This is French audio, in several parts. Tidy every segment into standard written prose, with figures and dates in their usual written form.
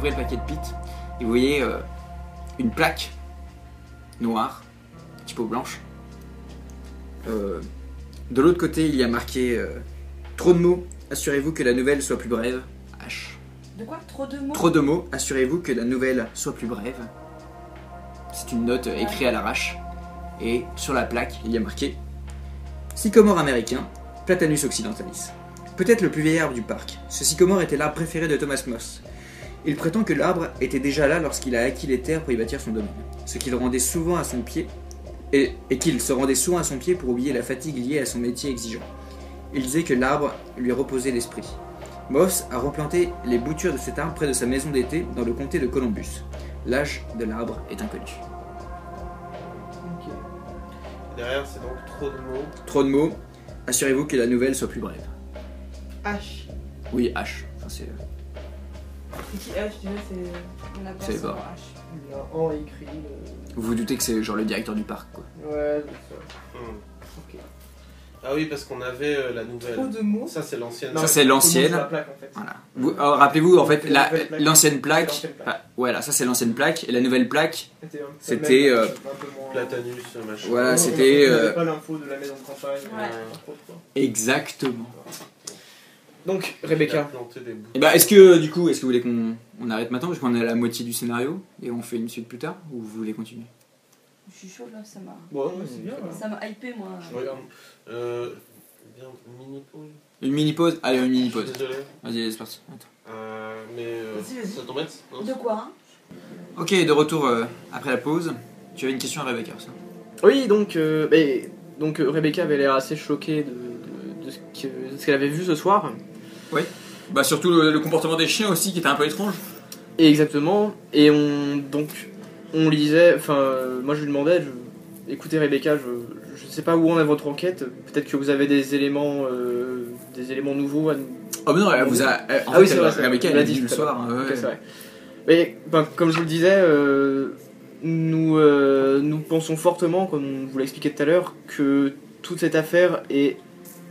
ouvrez le paquet de pit et vous voyez une plaque noire, typo blanche. De l'autre côté, il y a marqué trop de mots, assurez-vous que la nouvelle soit plus brève. H. De quoi? Trop de mots? Trop de mots, assurez-vous que la nouvelle soit plus brève. C'est une note écrite à l'arrache. Et sur la plaque, il y a marqué sycomore américain, Platanus occidentalis. Peut-être le plus vieil arbre du parc. Ce sycomore était l'arbre préféré de Thomas Moss. Il prétend que l'arbre était déjà là lorsqu'il a acquis les terres pour y bâtir son domaine. Ce qui le rendait souvent à son pied, et qu'il se rendait souvent à son pied pour oublier la fatigue liée à son métier exigeant. Il disait que l'arbre lui reposait l'esprit. Moss a replanté les boutures de cet arbre près de sa maison d'été dans le comté de Columbus. L'âge de l'arbre est inconnu. Ok. Derrière, c'est donc trop de mots. Trop de mots, assurez-vous que la nouvelle soit plus brève. H. Oui, H. Enfin, c'est... C'est qui H déjà? C'est la C'est personne pas. H. Il y a un écrit. Vous vous doutez que c'est genre le directeur du parc, quoi. Ouais, c'est ça. Ok. Ah oui, parce qu'on avait la nouvelle. Trop de mots. Ça, c'est l'ancienne. Ça, c'est l'ancienne. La plaque, en fait. Voilà. Rappelez-vous, en fait, C'est la nouvelle plaque. l'ancienne plaque... C'est l'ancienne plaque. Enfin, voilà, ça c'est l'ancienne plaque. Et la nouvelle plaque, C'était C'était, un peu moins... Platanus, machin. voilà, Non, c'était, on n'avait pas l'info de la maison de campagne. Ouais. exactement. Donc, Ah. Rebecca. Et bah, est-ce que, du coup, est-ce que vous voulez qu'on arrête maintenant parce qu'on est à la moitié du scénario et on fait une suite plus tard, ou vous voulez continuer? Je suis chaud là, ça m'a. Bon, c'est bien. Ça m'a hypé moi. Je regarde. Bien, mini pause. Une mini pause? Allez, une mini pause. Désolé. Vas-y, c'est parti. Attends. Vas-y. Ça t'embête? Non, De quoi hein? Ok, de retour après la pause. Tu avais une question à Rebecca, ça? Oui, donc Rebecca avait l'air assez choquée de ce qu'elle avait vu ce soir. Bah, surtout le comportement des chiens aussi qui était un peu étrange. Et exactement. Et on lisait. Enfin, moi je lui demandais. Écoutez Rebecca, je sais pas où en est votre enquête. Peut-être que vous avez des éléments nouveaux à nous. Oh, mais non, elle vous a. En Ah oui, fait, c'est vrai, Rebecca, elle elle l'a a dit dit le tout à l'heure. soir. Hein, Ok, ouais. c'est vrai. Mais comme je vous le disais, nous pensons fortement, comme on vous l'a expliqué tout à l'heure, que toute cette affaire est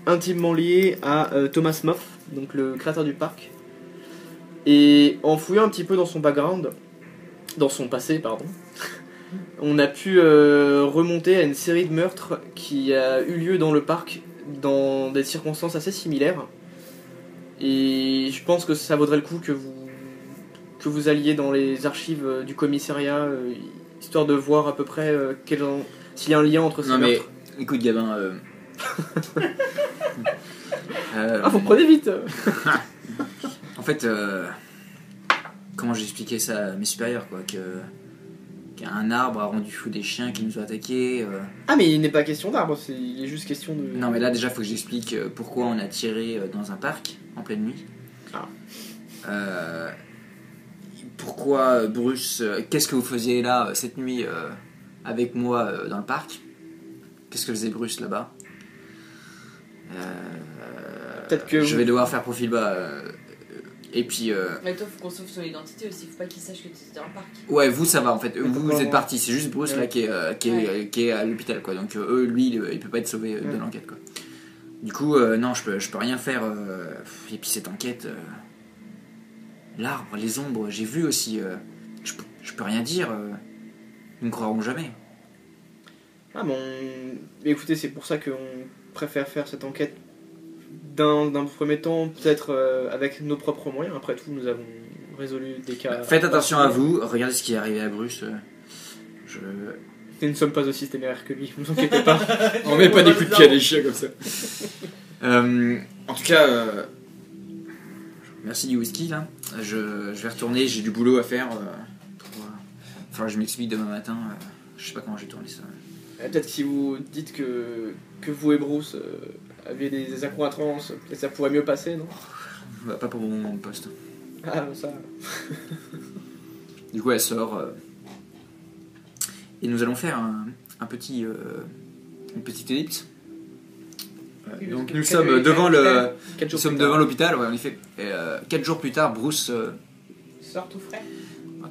intimement liée à Thomas Moff, donc le créateur du parc. Et en fouillant un petit peu dans son background, dans son passé, pardon, on a pu remonter à une série de meurtres qui a eu lieu dans le parc dans des circonstances assez similaires. Et je pense que ça vaudrait le coup que vous alliez dans les archives du commissariat, histoire de voir à peu près s'il y a un lien entre ces Non, mais meurtres. écoute, Gabin. Ah, vous prenez vite. En fait, comment j'ai expliqué ça à mes supérieurs, quoi, qu'un arbre a rendu fou des chiens qui nous ont attaqués. Ah, mais il n'est pas question d'arbre, il est juste question de... Non, mais là déjà, faut que j'explique pourquoi on a tiré dans un parc en pleine nuit. Ah. Pourquoi Bruce, qu'est-ce que vous faisiez là cette nuit avec moi dans le parc? Qu'est-ce que faisait Bruce là-bas? Peut-être que je vais devoir faire profil bas. Et puis, Mais toi, faut qu'on sauve son identité aussi. Faut pas qu'il sache que tu étais dans le parc. ouais, vous ça va en fait. Vous pourquoi êtes moi partis. C'est juste Bruce Ouais. là qui est à l'hôpital, quoi. Donc lui, il peut pas être sauvé de l'enquête, quoi. Du coup, non, je peux rien faire. Et puis cette enquête, l'arbre, les ombres, j'ai vu aussi. Je peux rien dire. Ils ne croiront jamais. Ah bon, écoutez, c'est pour ça qu'on préfère faire cette enquête d'un premier temps, peut-être avec nos propres moyens. Après tout, nous avons résolu des cas... Faites attention à vous. Regardez ce qui est arrivé à Bruce. Nous ne sommes pas aussi téméraires que lui, ne vous inquiétez pas. On met pas des coups de pied à des chiens comme ça. En tout cas, merci du whisky là. Je vais retourner, j'ai du boulot à faire. Enfin, je m'explique demain matin. Je sais pas comment j'ai tourné ça. Peut-être si vous dites que vous et Bruce avez des accroîtrances, peut-être ça pourrait mieux passer, non? Bah, pas pour mon moment de poste. Ah, ça... Du coup, elle sort. Et nous allons faire une petite ellipse. Donc nous sommes devant l'hôpital, ouais, en effet. 4 jours plus tard, Bruce Sort tout frais.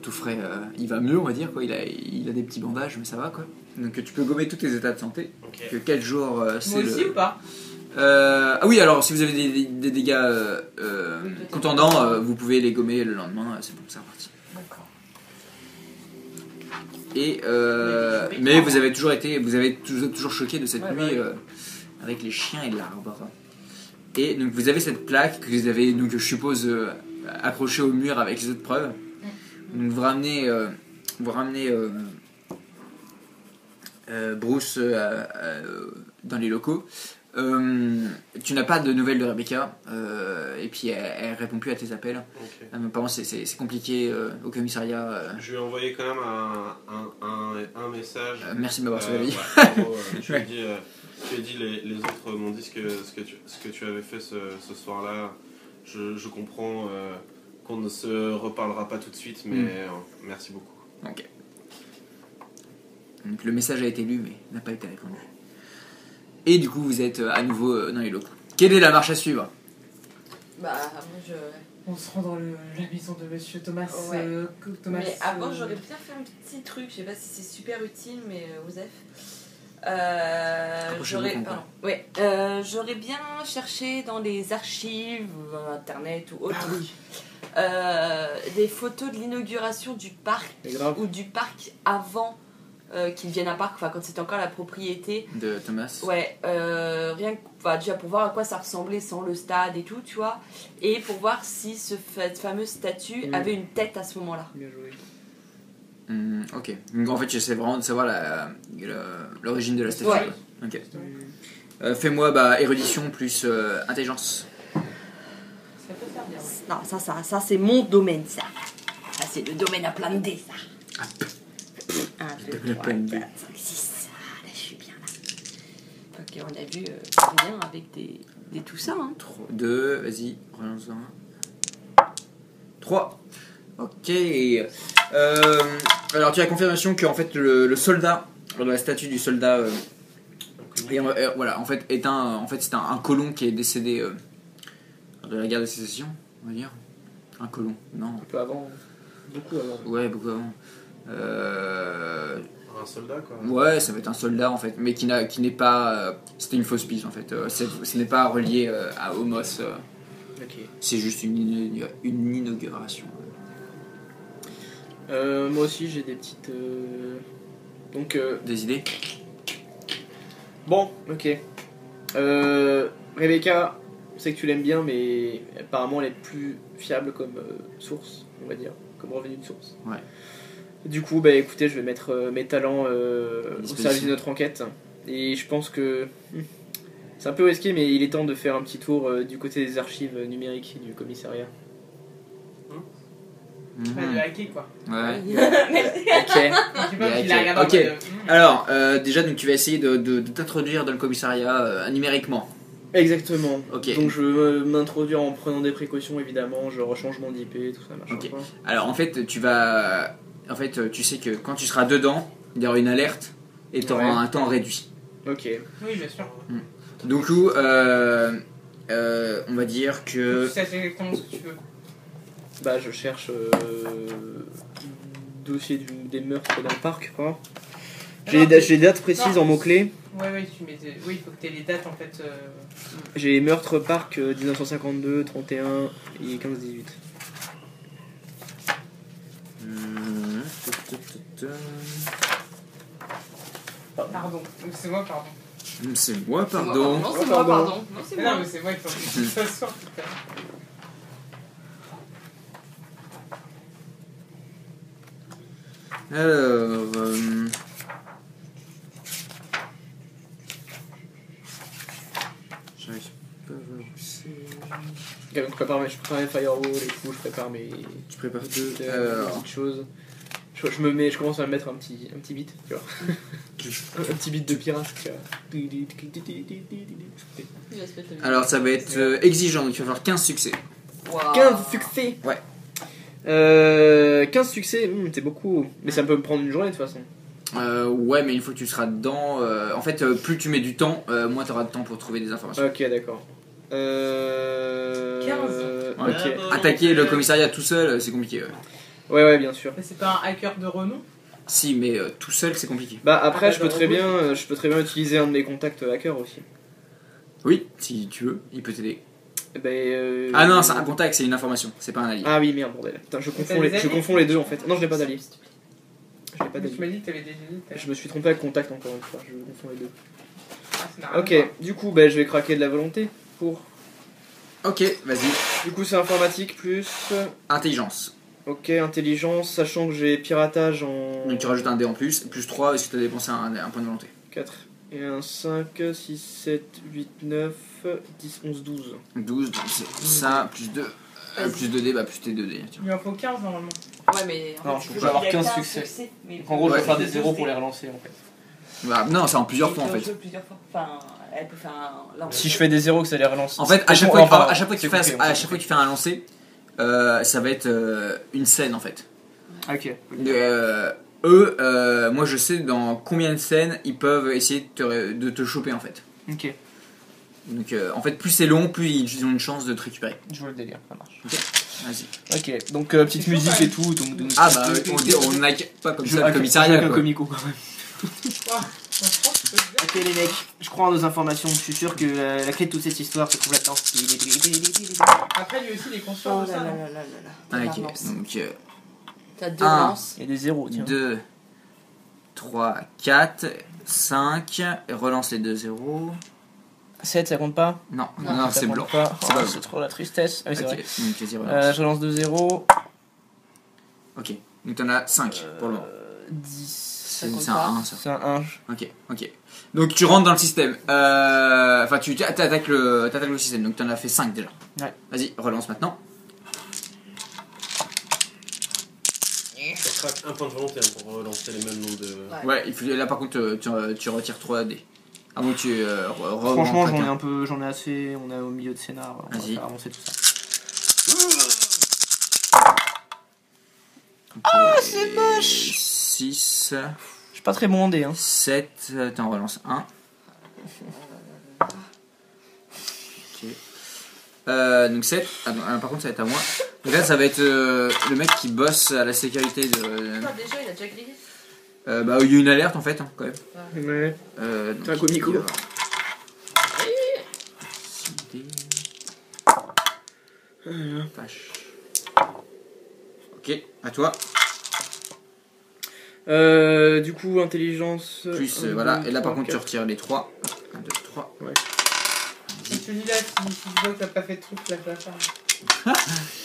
tout frais, il va mieux, on va dire, quoi. Il a des petits bandages, mais ça va, quoi. Donc tu peux gommer tous tes états de santé. Ok. Que 4 jours, c'est Moi aussi le... ou pas? Ah oui, alors si vous avez des dégâts contendants, vous pouvez les gommer le lendemain, c'est bon, c'est reparti. D'accord. Et mais vous avez toujours choqué de cette nuit avec les chiens et l'arbre. Et donc vous avez cette plaque que vous avez donc je suppose accrochée au mur avec les autres preuves. Donc vous ramenez Bruce dans les locaux. Tu n'as pas de nouvelles de Rebecca et puis elle répond plus à tes appels. Ok. Apparemment c'est compliqué au commissariat. Je lui ai envoyé quand même un message. Merci de m'avoir sauvé la vie. Bravo, je lui ai dit les autres m'ont dit ce que tu avais fait ce soir-là. Je comprends qu'on ne se reparlera pas tout de suite, mais merci beaucoup. Ok. Donc le message a été lu mais n'a pas été répondu. Et du coup vous êtes à nouveau dans les locaux. Quelle est la marche à suivre? Bah, moi je. On se rend dans la maison de Monsieur Thomas. Ouais. Thomas Mais avant, j'aurais bien fait un petit truc, je sais pas si c'est super utile, mais Osef. J'aurais bien cherché dans les archives, internet ou autre, des photos de l'inauguration du parc ou du parc avant qu'il devienne un parc, enfin quand c'était encore la propriété De Thomas. Ouais, rien que déjà pour voir à quoi ça ressemblait sans le stade et tout, tu vois, et pour voir si cette fameuse statue avait une tête à ce moment-là. Bien joué. Ok. Donc en fait j'essaie vraiment de savoir l'origine de la statue. Ouais. Ok. Fais-moi érudition plus intelligence. Ça peut faire bien. Non, ça c'est mon domaine, ça. Ça c'est le domaine à plein de dés, ça. 1, 2, Le 3, plein de 4, dés. 5, 6. Ah, là, je suis bien là. Ok, on a vu bien avec des tout ça, hein. 2, vas-y, relance-en. 3. Ok. Alors tu as confirmation que en fait le soldat, la statue du soldat, voilà, en fait c'est un colon qui est décédé de la guerre de sécession, on va dire. Un colon, non. Un peu avant. Beaucoup avant. Ouais, beaucoup avant. Un soldat quoi. Ouais, ça va être un soldat en fait, mais qui n'est pas. C'était une fausse piste en fait. Ce n'est pas relié à Homos. Ok. C'est juste une inauguration. Moi aussi j'ai des petites. Donc. Des idées? Bon, ok. Rebecca, je sais que tu l'aimes bien, mais apparemment elle est plus fiable comme source, on va dire, comme revenu de source. Ouais. Du coup, écoutez, je vais mettre mes talents au service de notre enquête. Et je pense que c'est un peu risqué, mais il est temps de faire un petit tour du côté des archives numériques du commissariat. Pas de hacker quoi. Ouais. Ok. Je sais pas Yeah, qu'il a ok. regardé en Ok. mode, Alors, déjà, donc tu vas essayer de t'introduire dans le commissariat numériquement. Exactement. Ok. Donc je veux m'introduire en prenant des précautions, évidemment, genre changement d'IP, tout ça, machin. Ok. quoi. Alors, en fait, tu sais que quand tu seras dedans, il y aura une alerte et tu auras Ouais. un temps réduit. Ok. Oui, bien sûr. Donc, on va dire que. Tu sais exactement ce que tu veux. Je cherche dossier des meurtres dans le parc, quoi. J'ai des dates précises en mots-clés. Ouais, tu mets. Oui, il faut que tu aies les dates en fait. J'ai meurtre parc 1952, 31 et 15-18. Pardon. C'est moi, pardon. C'est moi, Non, pardon. c'est moi, pardon. Non, c'est Mais non, moi. mais c'est moi, il faut que ça sorte. Putain. Alors. J'arrive pas à voir où c'est. Ok, donc je prépare mes firewall et tout, je prépare mes Tu prépares petites Alors. petites choses. Je commence à me mettre un petit beat, tu vois. Un petit beat de pirate, tu vois. Il va se mettre le- Alors, ça va être exigeant, donc il va falloir 15 succès. Waouh. 15 succès. Ouais. 15 succès, c'est beaucoup. Mais ça peut me prendre une journée de toute façon. Ouais, mais une fois que tu seras dedans, en fait, plus tu mets du temps, moins tu auras de temps pour trouver des informations. Ok, d'accord. 15. Ok. Attaquer le commissariat tout seul, c'est compliqué. Ouais. Ouais, bien sûr. Mais c'est pas un hacker de renom? Si, mais tout seul, c'est compliqué. Après, Ah, je peux très bien utiliser un de mes contacts hackers aussi. Oui, si tu veux, il peut t'aider. Ah non, c'est un contact, c'est une information, c'est pas un allié. Ah oui, merde, bordel. Putain, je confonds les deux en fait. Non, je n'ai pas d'allié. Je n'ai pas Tu d'allié. m'as dit que t'avais des génies. Je me suis trompé avec contact encore une fois, je confonds les deux. Ah, ça n'a rien à Ok, voir. du coup, je vais craquer de la volonté pour. Ok, vas-y. Du coup, c'est informatique plus. Intelligence. Ok, intelligence, sachant que j'ai piratage en. Donc tu rajoutes un dé en plus 3 parce que tu as dépensé un point de volonté. 4 et un 5, 6, 7, 8, 9, 10, 11, 12. 12, donc c'est ça, plus 2. Plus 2 dés, plus tes 2 dés. Tiens. Il en faut 15 normalement. Ouais, mais. Non, fait, je peux avoir il y a 15 qu'un succès. mais Donc en gros, je Ouais. vais faire des zéros pour les relancer en fait. Voilà, non, c'est en plusieurs fois en Elle peut fait. jouer plusieurs fois. Enfin, elle peut faire un. Là, on Si peut- je fais des zéros, que ça les relance. En fait, à chaque Enfin, fois, à chaque fois que tu c'est fais, compris, à chaque fois que tu fais un lancer, ça va être une scène en fait. Ok. Moi je sais dans combien de scènes ils peuvent essayer de te choper en fait. Ok, Donc en fait, plus c'est long, plus ils ont une chance de te récupérer. je vois le délire, ça marche. Vas-y. Ok, donc petite musique et tout. Donc, Ah bah on n'a pas comme ça le commissariat un quoi. comico quand même. Ah, franchement, je peux te dire. Ok les mecs, je crois en nos informations, je suis sûr que la clé de toute cette histoire se trouve là-dedans. Après, lui aussi, il est conscient Oh de là ça. là non là là là là. Ah, La ok, lance. donc T'as 2 un. lances. Il y a des zéros, tiens. 2, 3, 4, 5, et relance les 2 zéros. 7, ça compte pas? Non, Non, non, Ça c'est compte blanc. pas. C'est Oh, pas c'est trop la tristesse. Ah oui, c'est Ok, vrai. donc vas-y, relance. Je relance 2 zéros. Ok, donc t'en as 5 pour le moment. 10. C'est compte un pas. 1 ça. C'est un 1. Ok. Donc tu rentres dans le système. Enfin, tu attaques le système, donc t'en as fait 5 déjà. Ouais. Vas-y, relance maintenant. Ça craque un point de volonté pour relancer les mêmes nombres de. Ouais, là par contre, tu retires 3 dés. Ah bon, tu Franchement, j'en ai assez. On est au milieu de scénar. On va Vas-y. faire avancer tout ça. Ah, c'est moche 6, Je suis pas très bon en dé, hein. 7, t'en relances 1. Ok. Donc 7. Ah non, par contre, ça va être à moi. Donc là, ça va être le mec qui bosse à la sécurité de. Ah, déjà, il a déjà grillé. Il y a une alerte en fait, hein, quand même. Ouais. Donc, T'es un comico. il va y avoir 6 dés. Vache. Ok, à toi. Du coup, intelligence. Plus, 1, voilà. 2, Et là, par 3, contre, tu 4. retires les 3. 1, 2, 3. Si tu dis là, si tu vois que t'as pas fait de truc, là, ça va.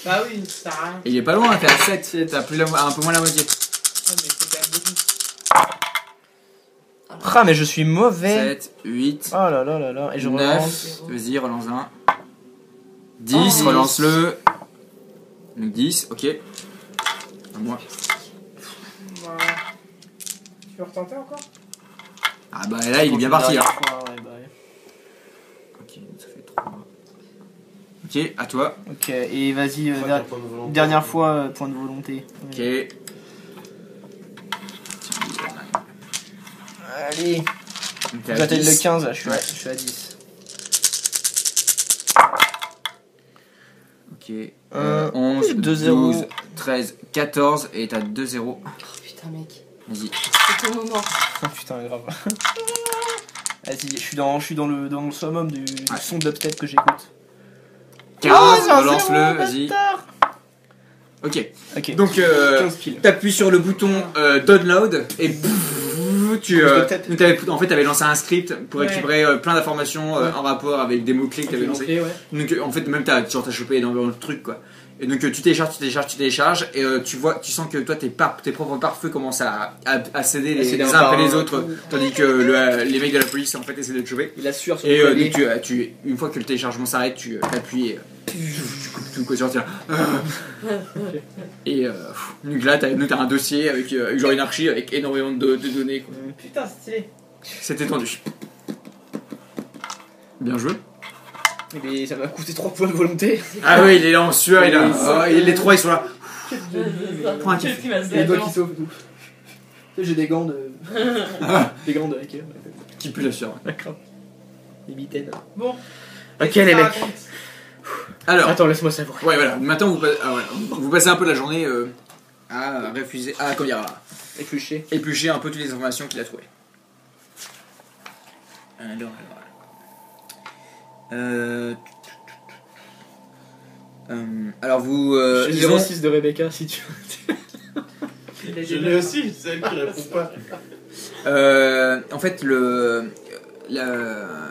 Bah oui, ça sert à rien. Et il est pas loin, t'es à 7. T'as plus un peu moins la moitié. Ouais, mais c'est quand même beaucoup. Ah, mais je suis mauvais. 7, 8, Oh là là là là. Et je relance. 9. Vas-y, relance un. 10, relance-le. Donc 10, ok. À moi. Voilà. Tu veux retenter encore? Ah bah là, il est bien parti là. Ouais. Ok, ça fait 3. Ok, à toi. Ok, et vas-y, Craque un point de volonté. dernière fois, point de volonté. Ok. Allez, Donc t'es à j'atteigne 10. le 15, là, je suis, Ouais. je suis à 10. Ok. 11, 11, 2, 0. 12, 13, 14 et t'as 2 0. Oh putain, mec. Vas-y. C'est ton moment. Oh putain, grave. Vas-y, je suis dans le summum du son dubstep que j'écoute. 15, relance-le, vas-y. Ok. Ok. Donc 15 piles. t'appuies sur le bouton download et en fait t'avais lancé un script pour Ouais. récupérer plein d'informations en rapport avec des mots-clés que t'avais lancés. Ouais. Donc en fait même t'as chopé énormément de trucs quoi. Et donc tu télécharges et tu sens que toi tes propres pare-feux commencent à céder les uns après les autres, tandis que les mecs de la police en fait essaient de te choper. Il assure sur Et le donc clavier. une fois que le téléchargement s'arrête, tu appuies et tu coupes tout quoi, tu retires. Et donc là t'as un dossier avec genre une archive avec énormément de données quoi. Putain, stylé. C'est étendu. Bien joué. Mais ça m'a coûté 3 points de volonté. Ah oui, il est là en sueur, il Oui, a et les trois ils sont là. Prends un café. Qu'est-ce qui m'a Les doigts qui sauvent tout. Tu sais, j'ai des gants de. Des gants de hacker. Qui pue la sueur. D'accord. Des mitaines. Bon. Ok, les mecs. Alors, Attends, laisse-moi savoir. ouais voilà, maintenant vous passez un peu la journée à refuser, comment dire, à Éplucher. éplucher un peu toutes les informations qu'il a trouvées. Alors. Alors vous... J'ai ils ont- 06 de Rebecca si tu veux. Je l'ai aussi, c'est elle qui répond pas. En fait,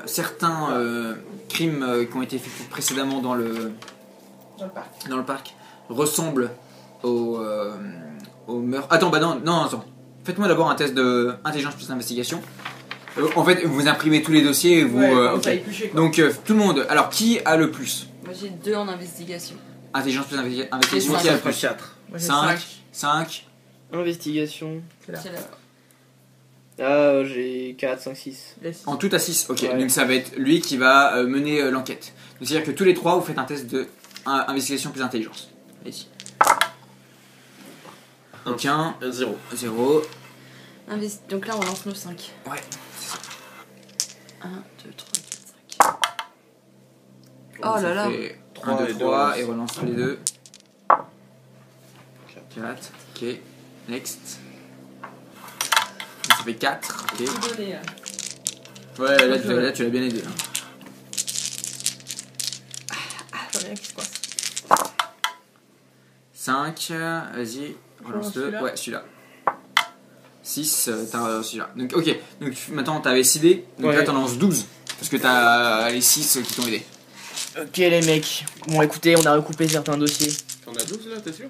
certains crimes qui ont été effectués précédemment dans le parc ressemblent au meurtre. Attends, attends. Faites-moi d'abord un test de intelligence plus investigation. En fait, vous imprimez tous les dossiers et vous. Ok. Donc, tout le monde. Alors, qui a le plus? Moi j'ai 2 en investigation. Intelligence plus investigation. cinq. Qui a le plus? 4. 5. Investigation. C'est là. Ah, j'ai 4, 5, 6. En tout à 6. Ok, Ouais. donc ça va être lui qui va mener l'enquête. Donc, c'est-à-dire que tous les trois, vous faites un test de investigation plus intelligence. Allez-y. Aucun. 0. 0. Donc là on lance nos 5. Ouais. 1, 2, 3, 4, 5. Oh là là. 1, 2, et 3 deux. et relance les deux. 4. Ok. Next. Ça fait 4. Ok. Tout donné là. Ouais, là tu l'as bien aidé. Hein. Rien qui se passe. 5. Vas-y. Relance-le. celui-là Ouais, celui-là. 6. T'as celui-là. Donc, ok. Donc maintenant t'avais 6 dés. Donc Ouais. là t'en lances 12. Parce que t'as les 6 qui t'ont aidé. Ok les mecs. Bon écoutez, on a recoupé certains dossiers. T'en as 12 là, t'es sûr?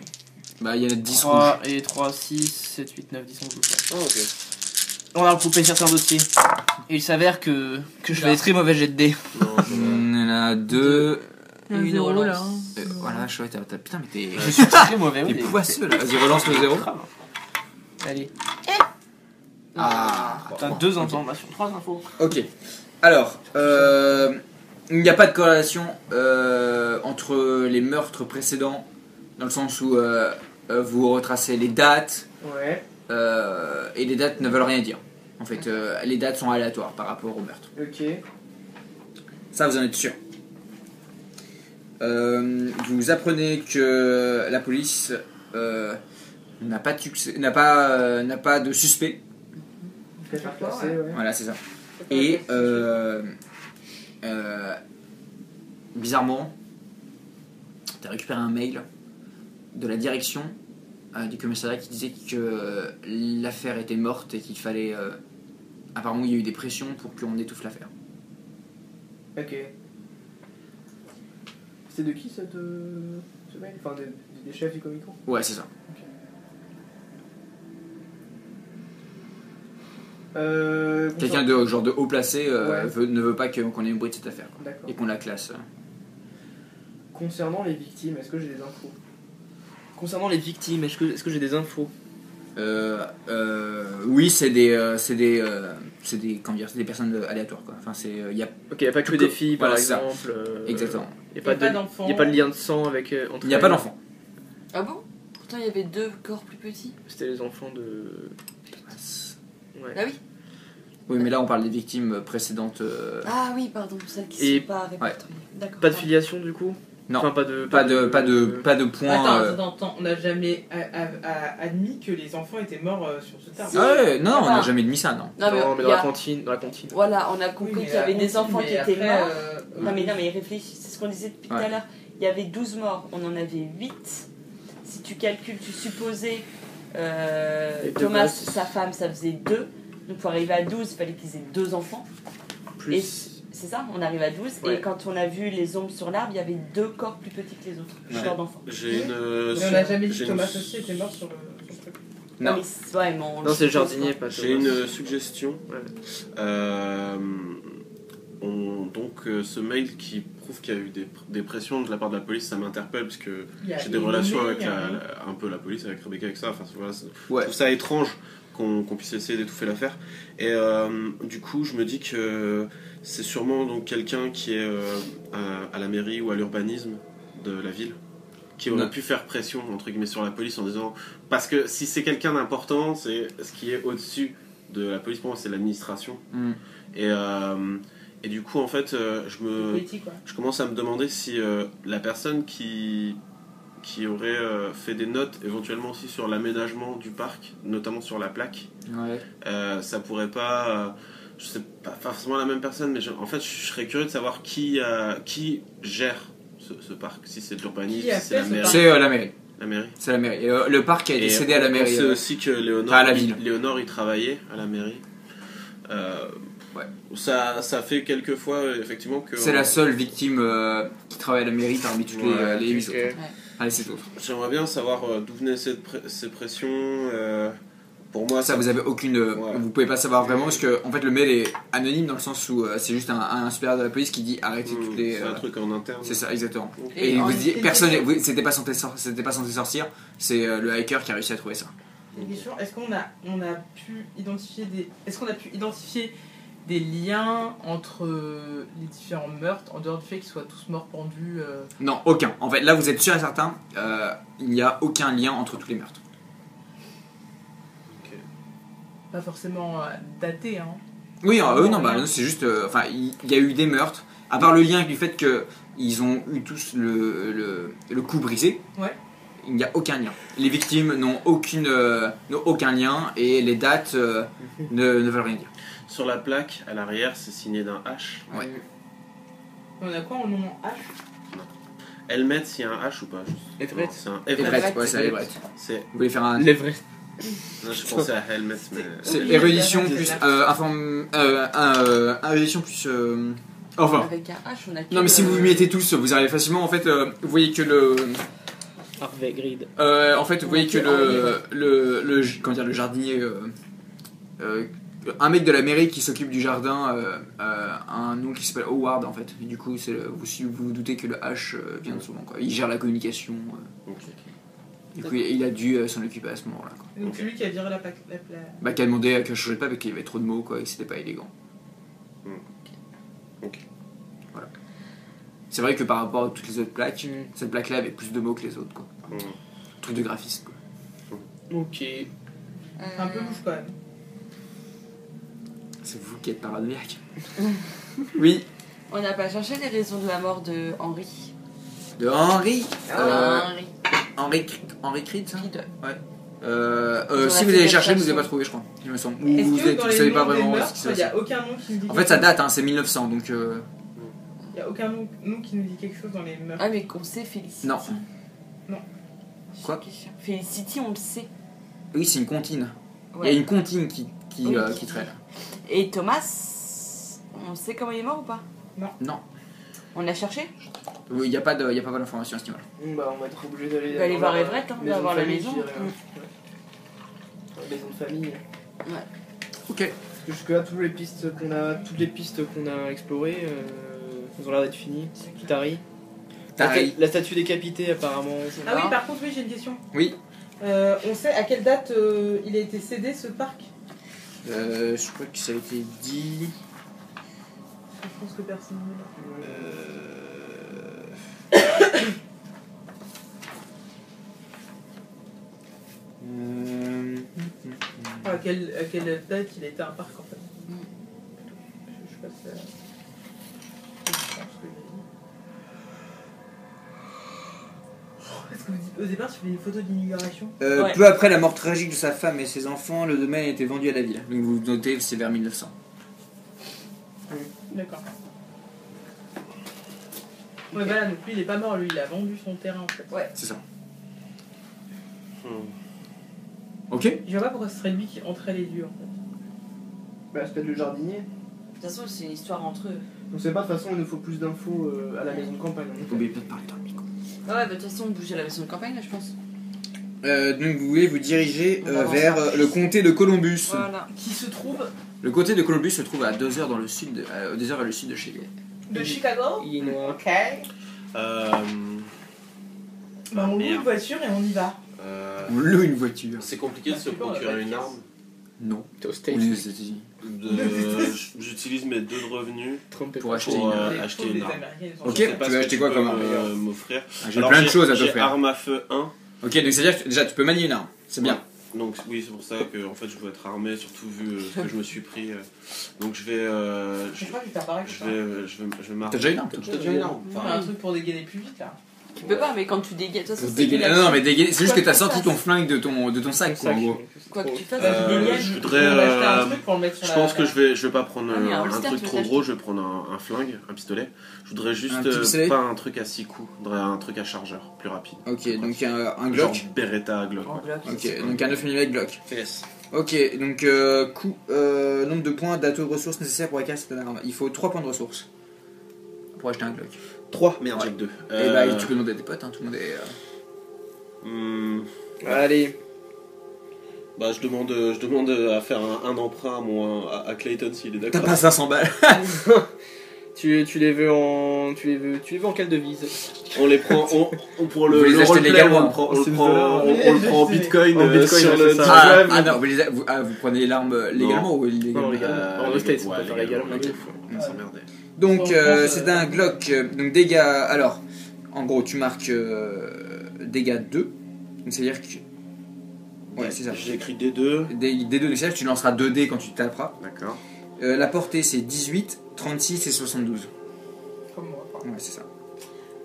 Bah, il y en a 10 rouges. 3 et 3, 6, 7, 8, 9, 10, 11, 12. Ah, ok. On a recoupé certains dossiers. Et il s'avère que je fais des très mauvais jets de dés. Non, ça va. Il y en a 2. Et une 0 là. relance. Hein. Voilà, chouette. Putain, mais t'es. Je suis très mauvais. T'es oui. poisseux là. Vas-y, relance le 0. Allez. Ah. T'as 2 informations, 3 infos. Ok. Alors, il n'y a pas de corrélation entre les meurtres précédents, dans le sens où vous retracez les dates, Ouais. et les dates ne veulent rien dire. En fait, les dates sont aléatoires par rapport au meurtre. Ok. Ça, vous en êtes sûr. Vous apprenez que la police n'a pas de suspect. Préfère classer, ouais. Voilà, c'est ça. Et bizarrement, tu as récupéré un mail de la direction du commissariat qui disait que l'affaire était morte et qu'il fallait. Apparemment, il y a eu des pressions pour qu'on étouffe l'affaire. Ok. C'est de qui cette ce mail? Enfin, des chefs du Comic Con? Ouais, c'est ça. Quelqu'un de genre de haut placé Ouais. ne veut pas qu'on ait une bruit de cette affaire quoi, D'accord. et qu'on la classe. Concernant les victimes, est-ce que j'ai des infos? Concernant les victimes, est-ce que j'ai des infos? Oui, c'est des comment dire, c'est des personnes aléatoires quoi. Enfin, c'est il y a Ok, il a pas que Tout des co- filles par voilà, c'est ça. exemple. exactement. Il Y a pas d'enfants. Il n'y a pas de lien de sang avec entre Il n'y a elles. pas d'enfant. Ah bon? Pourtant il y avait 2 corps plus petits. C'était les enfants de. Ouais. Ah oui? Oui, mais là on parle des victimes précédentes. Ah oui, pardon, celles qui Et- sont pas répertoriées. D'accord. Pas de filiation du coup? Non. Enfin, pas de Point. Attends, on n'a jamais admis que les enfants étaient morts sur ce tard. Si. Ah ouais, non, on n'a Ah. jamais admis ça, non. Non, mais, Non, mais il dans y la a- cantine. Dans la cantine. Voilà, on a compris qu'il y avait des enfants qui étaient morts. Non mais mais réfléchis, c'est ce qu'on disait depuis tout Ouais. à l'heure. Il y avait 12 morts, on en avait 8. Si tu calcules, tu supposais Et deux Thomas, gosses. sa femme, ça faisait 2. Donc pour arriver à 12, il fallait qu'ils aient 2 enfants. Plus. Et c'est ça, on arrive à 12. Ouais. Et quand on a vu les ombres sur l'arbre, il y avait 2 corps plus petits que les autres, Ouais. corps d'enfants. J'ai une. Mais on n'a jamais dit j'ai que une- Thomas aussi était mort sur le truc. Non. mais ouais, mais on Non, c'est le suppose, jardinier, quoi. pas J'ai Thomas. une suggestion. Ouais. Ce mail qui prouve qu'il y a eu des pressions de la part de la police, ça m'interpelle parce que Il y a j'ai des une relations nommée, avec il y a un peu la police, avec Rebecca, avec ça. Enfin, voilà, je Ouais. trouve ça étrange qu'on puisse essayer d'étouffer l'affaire. Et du coup, je me dis que c'est sûrement donc quelqu'un qui est à la mairie ou à l'urbanisme de la ville qui aurait Non. pu faire pression entre guillemets sur la police en disant parce que si c'est quelqu'un d'important, c'est ce qui est au-dessus de la police pour moi, c'est l'administration. Mm. Et du coup, en fait, Politique, quoi. je commence à me demander si la personne qui aurait fait des notes éventuellement aussi sur l'aménagement du parc, notamment sur la plaque, Ouais. ça pourrait pas je sais pas forcément la même personne, mais en fait, je serais curieux de savoir qui gère ce parc. Si c'est de l'urbanisme, Qui a si c'est la fait ce mairie. parc C'est la mairie. La mairie. C'est la mairie. Et, le parc a été cédé à la mairie. C'est aussi que Léonore, à la ville. Léonore, il travaillait à la mairie. Ouais. Ça fait quelques fois, effectivement, que... C'est la seule victime qui travaille à la mairie parmi toutes les 8 autres. Allez, c'est tout. J'aimerais bien savoir d'où venaient ces pressions. Pour moi, Ça, vous avez aucune. Vous pouvez pas savoir vraiment parce que en fait le mail est anonyme dans le sens où c'est juste un supérieur de la police qui dit arrêtez toutes les. C'est un truc en interne. C'est ça, exactement. Et Et en vous dites réalité, personne, c'était pas censé sortir. C'est le hacker qui a réussi à trouver ça. Une question, est-ce qu'on a pu identifier des liens entre les différents meurtres en dehors du fait qu'ils soient tous morts pendus Non, aucun. En fait, là vous êtes sûr et certain, il n'y a aucun lien entre tous les meurtres. pas forcément datés, hein. Oui, non, rien. c'est juste. Enfin, il y a eu des meurtres. À part le lien du fait qu'ils ont eu tous le cou brisé. Ouais. Il n'y a aucun lien. Les victimes n'ont aucun lien et les dates ne veulent rien dire. Sur la plaque, à l'arrière, c'est signé d'un H. Ouais. On a quoi en nom H? Helmet, s'il y a un H ou pas? Everett. Non, c'est un Everett, Everett. ouais, c'est Everett. C'est... Vous voulez faire un. L'Everest. Non, je pensais à Helmet, mais... C'est Oui, érudition c'est plus. ça. Érudition plus. Enfin. Avec un H, on a que Non, mais si vous y mettez tous, vous arrivez facilement. En fait, vous voyez que le. Harvey Grid. En fait, vous voyez que le jardinier, un mec de la mairie qui s'occupe du jardin, un nom qui s'appelle Howard en fait. Et du coup, vous vous doutez que le H vient de son nom. Quoi. Il gère la communication. Ok. Du coup, il a dû s'en occuper à ce moment-là. Quoi. Donc c'est lui qui a viré la plaque. Bah, qui a demandé à changer de pas parce qu'il y avait trop de mots quoi, et que c'était pas élégant. Ok. Voilà. C'est vrai que par rapport à toutes les autres plaques, cette plaque-là avait plus de mots que les autres. Quoi. Truc de graphiste. Quoi. Ok. Un peu louche quand même. C'est vous qui êtes paranoïaque. Oui. On n'a pas cherché les raisons de la mort de Henri. De Henri. Henri Creed, ça Creed. Ouais. Si vous avez cherché, vous n'avez pas trouvé, je crois. Il me semble. Ou Est-ce vous que dans ne les savez pas noms des vraiment ce meurtres, qui s'est il n'y passé. a aucun nom qui nous dit En fait, ça date, hein, c'est 1900, donc. Il n'y a aucun nom qui nous dit quelque chose dans les meurtres. Ah, mais qu'on sait Felicity. Non. Quoi? Felicity, on le sait. Oui, c'est une comptine. Il Ouais. y a une comptine qui Oui. traîne. Et Thomas, on sait comment il est mort ou pas? Non. On l'a cherché? Oui, il n'y a pas d'informations à ce niveau-là. Bah, on va être obligé d'aller. On va aller voir Everett, hein, on va voir la famille, maison. je dirais, La maison de famille. Ok. Parce que jusque-là, toutes les pistes qu'on a explorées, elles ont l'air d'être finies. Kitari. La statue décapitée, apparemment. Ah oui, par contre, oui, j'ai une question. Oui. On sait à quelle date il a été cédé ce parc? Je crois que ça a été dit. Je pense que personne ne l'a. À quelle date il était un parc en fait? Je sais pas si ça... Je pense que Est-ce que au départ tu fais des photos d'inauguration? Ouais. Peu après la mort tragique de sa femme et ses enfants, le domaine a été vendu à la ville. Donc vous notez, c'est vers 1900. D'accord. Ouais, voilà, donc lui il est pas mort, lui il a vendu son terrain en fait. Ouais. C'est ça. Ok. Je vois pas pourquoi ce serait lui qui entrait les lieux en fait. Bah, c'est peut-être le jardinier. De toute façon, c'est une histoire entre eux. On sait pas, de toute façon, il nous faut plus d'infos à la maison de campagne. Vous pouvez peut-être parler dans le micro. Ah ouais, bah de toute façon, on bouge à la maison de campagne là, je pense. Donc vous voulez vous diriger On va vers avancer. le comté de Columbus. Voilà. Qui se trouve Le comté de Columbus se trouve à 2 heures dans le sud, 2 heures à le sud de Chicago. de Chicago. Illinois. Ok. Euh, Bah on loue merde. une voiture et on y va. On loue une voiture. C'est compliqué de se procurer une arme. Non. T'es aux On States. est aux États-Unis. J'utilise mes 2 de revenus Trump Pour acheter pour une. acheter Les une arme. Américains, ils sont Ok. Je sais pas tu ce veux que acheter quoi peux comme arme m'offrir. J'ai Alors, plein de choses à J'ai t'offrir. arme à feu 1. Ok, donc c'est-à-dire que déjà tu peux manier une arme. C'est bien. Donc oui, c'est pour ça que en fait, je veux être armé, surtout vu ce que je me suis pris. Donc je vais... Je crois que t'as pareil. je vais m'armer. T'as déjà une arme toi J'ai déjà une arme. Enfin, un truc pour dégainer plus vite là. Tu peux pas, mais quand tu dégaines, toi, ça c'est Dégainer. une Non, non, mais action. dégainer, c'est juste Quoi que t'as que tu sorti ton flingue de ton sac, quoi, en gros. Quoi que tu fasses, Tu dégaines, je tu voudrais, peux acheter un truc pour le mettre sur Je la- pense que je vais pas prendre Ah, mais un un holster, truc tu trop veux gros, je vais prendre un flingue, un pistolet. Je voudrais juste Un petit pistolet pas un truc à 6 coups, je voudrais un truc à chargeur, plus rapide. Ok, donc un Genre Glock. Beretta Glock. En Ouais. bloc. Ok, donc un 9 mm Glock. Yes. Ok, donc nombre de points d'atouts de ressources nécessaires pour acquérir cette arme. Il faut 3 points de ressources pour acheter un Glock. 3, merde, j'ai Ouais. que 2. Et bah, tu peux demander à tes potes, hein, tout le monde est. Allez. Bah, je demande à faire un emprunt à Clayton s'il est T'as d'accord. pas 500 balles. Tu les veux en quelle devise? On les prend, on pour Vous le les achetez roleplay, légalement. on le prend, on le C'est prend, $. on le prend en bitcoin, En bitcoin, sur ouais, le c'est ça. drive. Ah non, vous prenez l'arme légalement ou Non, illégalement légalement. En States, on peut faire légalement. Ok. On s'emmerdait. Donc En France, c'est un Glock. Donc dégâts. Alors, en gros, tu marques dégâts 2. Donc c'est-à-dire que. Ouais, c'est ça. J'ai écrit D2. D2, donc c'est-à-dire que tu lanceras 2 dés quand tu taperas. D'accord. La portée c'est 18, 36 et 72. Comme moi, pardon. Ouais, c'est ça.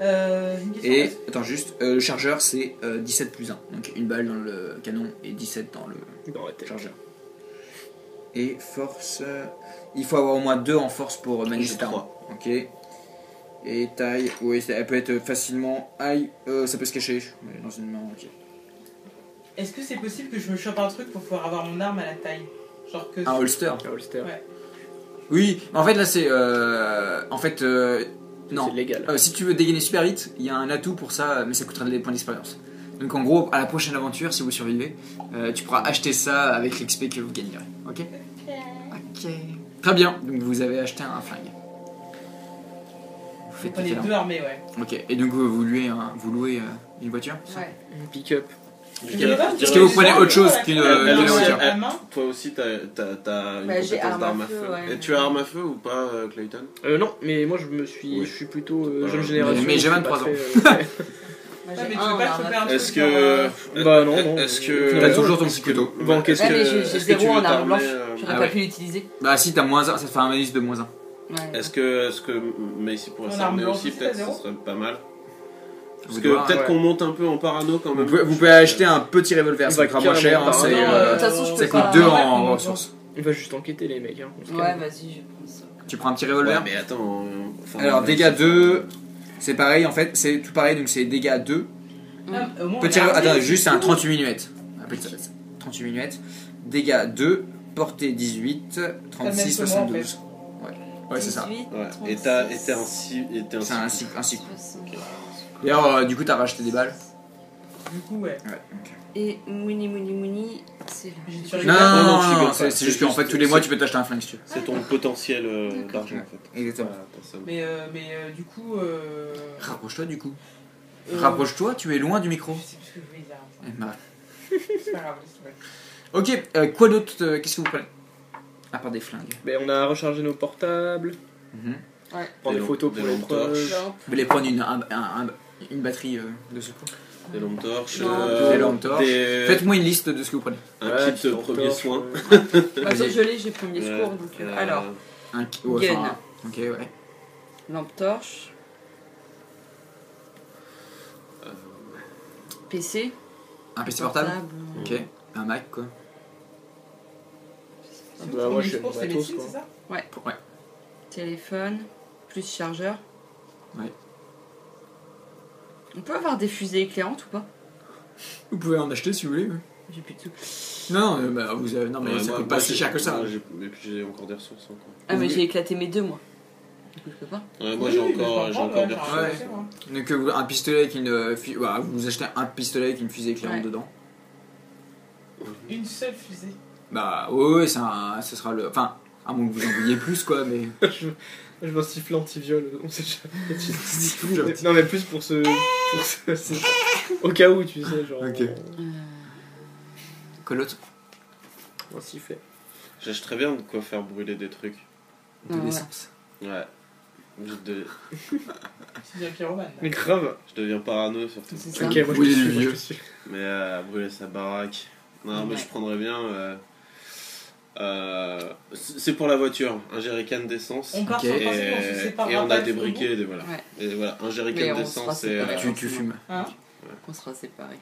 Une question. Et, attends juste, le chargeur c'est 17 plus 1. Donc une balle dans le canon et 17 dans le Dans la tête. chargeur. Et force. Il faut avoir au moins 2 en force pour manier J'ai cette arme. 3. Ok. Et taille, oui, elle peut être facilement. Aïe, ça peut se cacher. Mais dans une main, ok. Est-ce que c'est possible que je me chope un truc pour pouvoir avoir mon arme à la taille? Genre que. Un holster. Un holster. Ouais. Oui, mais en fait là c'est. En fait. Non. C'est légal. Si tu veux dégainer super vite, il y a un atout pour ça, mais ça coûtera des points d'expérience. Donc en gros, à la prochaine aventure, si vous survivez, tu pourras acheter ça avec l'XP que vous gagnerez. Ok. Ok. Très bien. Donc vous avez acheté un flingue. Vous faites On est quelle arme deux armées, ouais. Ok. Et donc vous louez une voiture. Ouais. Un pick-up. Est-ce que vous prenez autre chose qu'une voiture? à la main? Toi aussi, t'as une Bah, j'ai compétence arme à d'arme à feu, feu. ouais. Et tu as arme à feu ou pas, Clayton? Non, mais moi Oui. je suis plutôt Pas- jeune génération. mais j'ai je suis 23 pas ans. très, Moi, Ouais, j'ai mais tu un peux pas arme te à choper un feu. truc. Est-ce genre, que. Bah non. Est-ce que. T'as toujours ton petit couteau. Bon, qu'est-ce Ouais, que. mais j'ai est-ce que zéro tu veux en arme t'armer, blanche. J'aurais Ah pas ouais. pu l'utiliser. Bah si t'as moins 1, ça te fait un bonus de moins 1. Ouais. Est-ce que Macy pourrait En s'armer arme aussi? blanche, Peut-être c'est ça zéro serait pas mal. Parce Vous que devez- peut-être ouais. qu'on monte un peu en parano quand même. Vous pouvez acheter un petit revolver, Il ça va coûtera moins cher, hein, carrément c'est, pas. Non, de toute façon, je ça peux coûte pas. 2 Ouais, en ouais. ressources. Il va juste enquêter les mecs. Hein. On se Ouais, calme. vas-y, je prends ça. Tu prends un petit Ouais, revolver. mais attends. Alors dégâts 2, c'est pareil en fait, c'est tout pareil, donc c'est dégâts 2. Ah, au moins, Petit on est attends, armés, juste c'est un tout. 38 mm. Appelle ça 38 mm. Dégâts 2, portée 18, 36, Comme moi, en 72. Ouais, c'est ça. 18, Ouais. 36, Et t'es un 6. C'est un cycle. 60. D'ailleurs, du coup, t'as racheté des balles. Du coup, ouais. Ouais, ok. Et Mouni, c'est là. J'ai tué Non, les non, gars. non, non, non, tu non, gagnes pas. c'est juste qu'en C'est fait, tous les juste- mois, tu peux t'acheter un flingue si tu veux. C'est ton potentiel d'argent en fait. Exactement. Voilà, ta somme. Mais du coup. Rapproche-toi du coup. euh, Rapproche-toi, tu es loin du micro. Je sais plus ce que je voulais dire. Eh ben, C'est pas grave, laisse tomber. Ok, quoi d'autre qu'est-ce que vous prenez? À part des flingues. Ben, on a rechargé nos portables. Mhm. Prendre des Des photos lampes- pour des les lampes preuves. torches. Non. Vous voulez prendre une batterie de secours? Des lampes torches. Non. Des lampes torches. des- Faites-moi une liste de ce que vous prenez. Un Ouais, kit de petite premier torche, soin. Bah, ça, je l'ai, j'ai premier secours. Donc, alors, Ouais, Gun. enfin, ok, ouais. lampe torche. PC. Un PC portable. euh, Ok. Un Mac quoi. C'est Bah, où, moi, ton je suis discours, c'est matos, médecine, quoi. c'est ça? Ouais. Téléphone. Plus chargeur. Ouais. On peut avoir des fusées éclairantes ou pas? Vous pouvez en acheter si vous voulez. J'ai plus de sous. Non, bah, vous avez... non mais Ouais, ça moi- coûte moi, pas si j'ai- cher que ça. moi, Et puis j'ai encore des ressources encore. Ah, mais Oui. j'ai éclaté mes 2 moi. Du coup, je peux pas. Ouais, moi Oui, j'ai mais je encore comprends, des ouais, ressources. Ouais. c'est vrai. Donc un pistolet avec une... voilà, vous achetez un pistolet avec une fusée éclairante Ouais. dedans. Une seule fusée. Bah ouais, ce sera le... Enfin, à moins que vous en vouliez plus quoi, mais... Je vais siffler anti-viol, on sait jamais. Siffler Non, mais plus pour ce. Au cas où, tu sais, genre. Ok. Quoi l'autre? On va siffler. J'achèterais bien de quoi faire brûler des trucs. De Ouais. l'essence. Ouais. C'est bien pyromane. Mais grave. Je deviens parano surtout. C'est ça. Ok, moi je Brûler te le suis, moi, je vieux. te suis. Mais brûler sa baraque. Non, mais Ouais. je prendrais bien C'est pour la voiture, un jerrycan d'essence. On part sur le principe qu'on se séparera et on pas a le des frigo. briquets, voilà. Ouais. Et voilà, un Mais jerrycan on d'essence sera et. séparés. Tu fumes. Hein On sera séparés.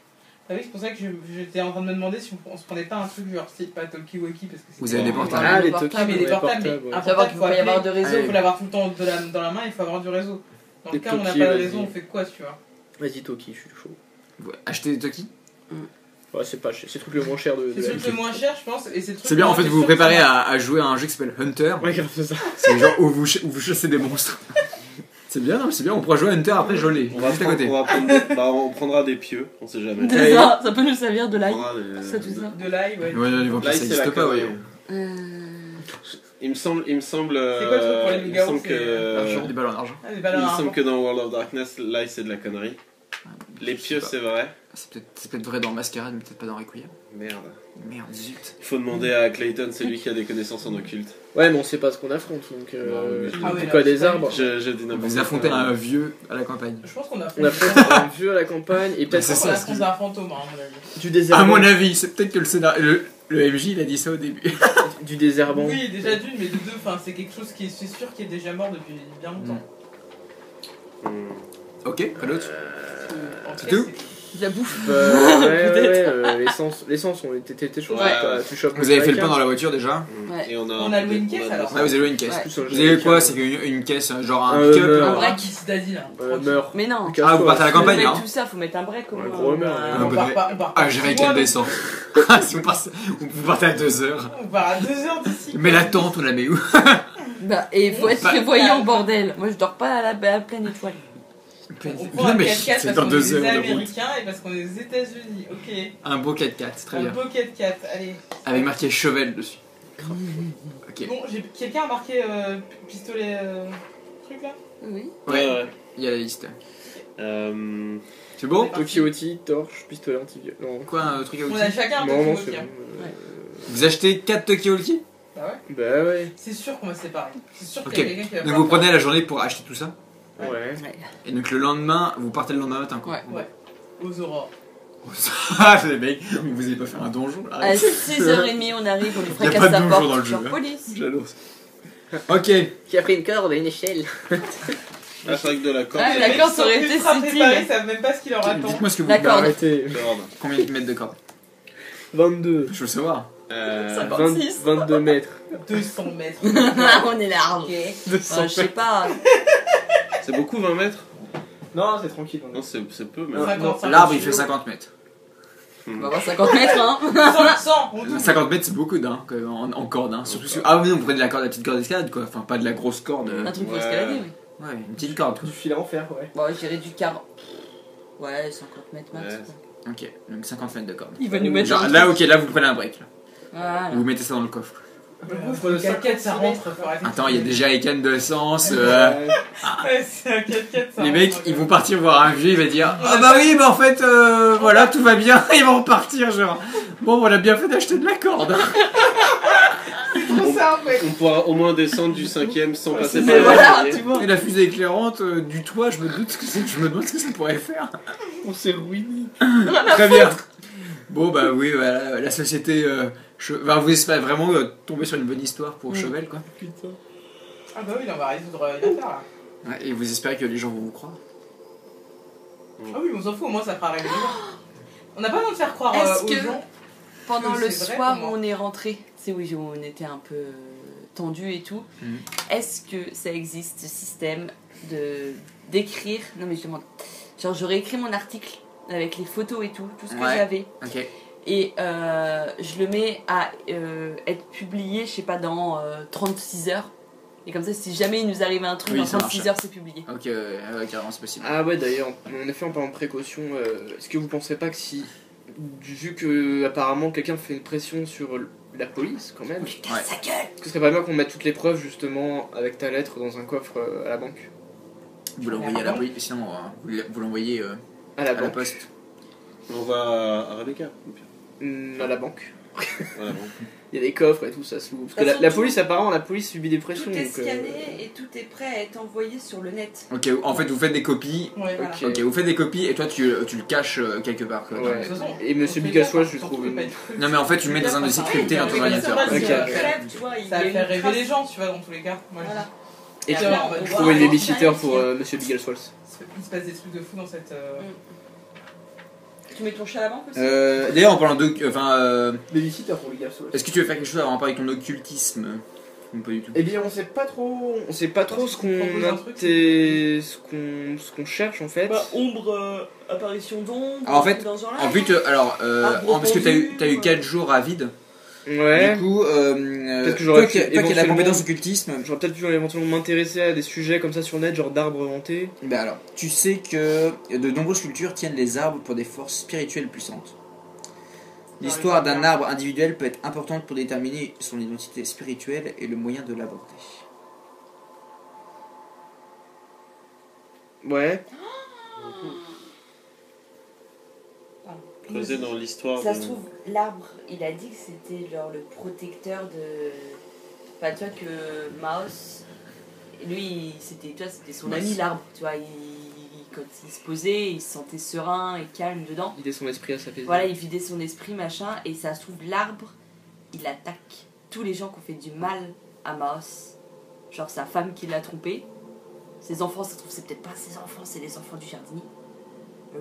Ah oui, c'est pour ça que j'étais en train de me demander si on se prenait pas un truc genre style pas talkie-walkie parce que c'est Vous avez des portables. Ah, les portables, Toki, mais les ouais, portables, mais ouais. un Savoir portable, qu'il faut peut y avoir appeler. de réseau. Il faut l'avoir tout le temps dans la main, il faut avoir du réseau. Dans le Des cas où on n'a Toki, pas de vas-y. réseau, on fait quoi, tu vois? Vas-y, Toki, je suis chaud. Ouais, Achetez des Toki. Ouais, c'est pas cher, c'est le truc le moins cher de C'est la le truc le moins cher, je pense, et c'est le truc. C'est bien, en fait, t'es vous vous sûr que préparez ça va. à jouer à un jeu qui s'appelle Hunter. Ouais, grave, c'est ça. C'est genre où vous chassez des monstres. C'est bien, non, c'est bien, on pourra jouer à Hunter après, je l'ai. On va Juste à côté. on prendra des pieux, on sait jamais. C'est ça, ça peut nous servir de On l'ail. prendra des- Ça, tout ça. De l'ail, ouais. Ouais, les vampires, Là, ça c'est la n'existe pas, connerie. ouais. Il me semble. C'est quoi le truc pour les il me loups-garous, semble c'est- Des balles en argent. Ah, des il balles me à semble que dans World of Darkness, l'ail c'est de la connerie. Les Je sais pieux, pas. c'est vrai. C'est peut-être vrai dans Masquerade, mais peut-être pas dans Requiem. Merde. Merde, zut. Il faut demander à Clayton, c'est lui qui a des connaissances en occulte. Ouais, mais on sait pas ce qu'on affronte, donc Ah oui, c'est quoi là, des c'est pas arbres? Je dis n'importe Vous quoi. affrontez un vieux à la campagne. Je pense qu'on a On affronte un vieux à la campagne et peut-être C'est On ça, a ce affronté un fantôme, hein, à mon avis. du désherbant. À mon avis, c'est peut-être que le scénario. Le MJ, il a dit ça au début. Du désherbant. Oui, déjà d'une, mais de deux, enfin, c'est quelque chose qui est c'est sûr qui est déjà mort depuis bien longtemps. Ok, pas d'autre. En c'est vrai, tout De la bouffe. L'essence, on était chaud. Ouais. Tu chopes Vous avez fait le jerrycan. pain dans la voiture déjà. Ouais. Et on On a loué une caisse, alors. Ouais, vous avez loué une caisse. Ouais. Plus un Vous avez quoi? jerrycan. C'est une caisse, genre un Un pick-up Hummer. là. Un Un break. break citadine, là. Hummer. Mais non. Ah, vous partez à la Faut campagne mettre là tout ça, faut mettre un break au Un moins. gros Hummer. Un On peu part de- pas, on part pas. Ah, j'ai qu'elle descend. Si on passe, vous partez à 2 heures. On part à 2 heures d'ici. Mais la tente, on la met où? Bah, et il faut être Bah- prévoyant, bordel. Moi, je dors pas à la pleine étoile. On prend Non, un mais 4x4 c'est parce dans qu'on est 2 des heures de route. Américains et parce qu'on est des États-Unis. Ok. Un beau 4x4, c'est très Un bien. beau 4x4, allez. Avec marqué cheval dessus. Ok. Bon, quelqu'un a marqué pistolet truc là? Oui. Ouais, il y a la liste. C'est bon? Tokyo-Oti, torche, pistolet anti-viol. Non. Quoi, un truc à On outils? a chacun un Non, non, petit c'est bouquin. bon. Vous achetez 4 Tokyo Ulti? Bah ouais. Bah ouais. C'est sûr qu'on va se séparer. C'est sûr Ok. qu'il y a quelqu'un qui va Donc faire vous ça. prenez la journée pour acheter tout ça. Ouais. Ouais. Et donc le lendemain, vous partez le lendemain matin quoi. Ouais. Ouais. Aux aurores. Ah, les mecs, vous avez pas fait un donjon là? À 6h30, on arrive, on lui Y a fracasse pas de sa donjon porte. dans le jeu, Genre hein. police. J'adore ça. Ok. Qui a pris une corde et une échelle? Ah, c'est vrai que de la corde. Ah, Les la mecs corde, sont ça aurait été ultra subtil. préparés, ils savent même pas ce qui leur attend. Dites-moi ce que vous. D'accord. Bah, Arrêtez. Corde. combien de mètres de corde? 22. Je veux le savoir. 56. 22 mètres. 200 mètres. On est large. Ok. 200 Je sais pas. C'est beaucoup 20 mètres? Non, c'est tranquille. Non, c'est peu, mais. 50, L'arbre il fait 50 mètres. On va avoir 50 mètres, hein. 100, on double. 50 mètres c'est beaucoup d'un quand même, en corde. Hein. Surtout si... Ah oui, non, vous prenez de la corde, la petite corde d'escalade quoi. Enfin, pas de la grosse corde. Un truc pour Ouais. escalader, oui. Ouais, une petite corde quoi. Du fil à en faire, ouais. Bon, j'irai du quart. Ouais, 50 mètres max. Ouais. quoi. Ok, donc 50 mètres de corde. Il va nous mettre Genre, un là, ok, là vous prenez un break. Là. Voilà. Vous mettez ça dans le coffre. Le 4x4 ça rentre. faut arrêter. Attends, il y a déjà les cannes d'essence. Ouais, c'est un 4x4 ça Les rentre. mecs, ils vont partir voir un vieux, il va dire ah bah oui, bah en fait, voilà, tout va bien. Ils vont repartir, genre bon, on a bien fait d'acheter de la corde. Trop ça, mec. On pourra au moins descendre du 5ème sans passer Mais par voilà, l'escalier. tu vois. Et la fusée éclairante du toit, je me doute je me demande ce que ça pourrait faire. On s'est ruiné. Très bien. Bon bah oui, voilà, la société. Enfin, vous espérez vraiment tomber sur une bonne histoire pour Chauvel, quoi. Putain. Ah bah oui, on va résoudre une affaire là. Ouais, et vous espérez que les gens vont vous croire. Ah oui, mais on s'en fout, au moins ça fera rêver les gens. On n'a pas besoin de faire croire Est-ce aux que gens. pendant que le c'est vrai soir pour où moi. on est rentré, c'est où on était un peu tendu et tout, Mhm. est-ce que ça existe ce système d'écrire, non mais je demande, genre j'aurais écrit mon article avec les photos et tout ce que Ouais. j'avais, Ok. et je le mets à être publié, je sais pas, dans 36 heures. Et comme ça, si jamais il nous arrive un truc, Oui, dans ça 36 marche. heures, c'est publié. Ok, carrément, c'est possible. Ah ouais, d'ailleurs, en effet, en parlant de précaution, est-ce que vous pensez pas que si, vu que apparemment quelqu'un fait une pression sur la police quand même, On lui casse sa gueule. est-ce que ce serait pas bien qu'on mette toutes les preuves justement avec ta lettre dans un coffre à la banque? Vous l'envoyez à la police, sinon vous l'envoyez À la à la banque. poste. On va à Rebecca. au pire. À la banque. Voilà, bon. Il y a des coffres et tout, ça se loue. Parce que De toute la façon, police, apparemment, la police subit des pressions. Tout est donc, scanné et tout est prêt à être envoyé sur le net. Ok, en fait, vous faites des copies. Ouais, voilà. Ok. Ok, vous faites des copies et toi, tu le caches quelque part. Quoi. Ouais. De toute façon, Et Monsieur on fait Bigglesworth, gaffe, je surtout, trouve faut une- pas être cru. Non, mais en fait, tu le mets dans un dossier crypté dans ton Oui, ordinateur. oui, Ok. Si on crève, tu vois, il y Ça a va une faire rêver trace. les gens, tu vois, dans tous les cas. Moi, Voilà. Et après, tu on trouver voit trouver une un babysitter enchaînement pour ici. Monsieur Bigglesworth. il se passe des trucs de fou dans cette. Tu mets ton chat à la banque aussi D'ailleurs, en parlant de. Babysitter pour Bigglesworth. Est-ce que tu veux faire quelque chose avant de parler avec ton occultisme? Ou pas du tout. Eh bien, on sait pas trop ce qu'on propose un truc, ce qu'on cherche en fait. Bah, ombre, apparition d'ombre. Alors, en fait, dans ce genre-là. En but, parce que t'as eu pendu, 4 jours à vide, Ouais. du coup, Peut-être que j'aurais toi qui as la éventuellement- compétence occultisme, J'aurais peut-être pu éventuellement m'intéresser à des sujets comme ça sur net, genre d'arbres hantés. bah alors, tu sais que de nombreuses cultures tiennent les arbres pour des forces spirituelles puissantes. L'histoire d'un arbre individuel peut être importante pour déterminer son identité spirituelle et le moyen de l'aborder. Ouais. Creuser dans l'histoire. Ça de- se trouve, l'arbre, il a dit que c'était genre le protecteur de. Enfin, tu vois que Maos, lui, c'était son ami l'arbre, tu vois. Quand il se posait, il se sentait serein et calme dedans. Vider son esprit à sa paix. Voilà, il vidait son esprit, machin, et ça se trouve, l'arbre, il attaque tous les gens qui ont fait du mal à Maos. Genre sa femme qui l'a trompé. Ses enfants, ça se trouve, c'est peut-être pas ses enfants, c'est les enfants du jardinier.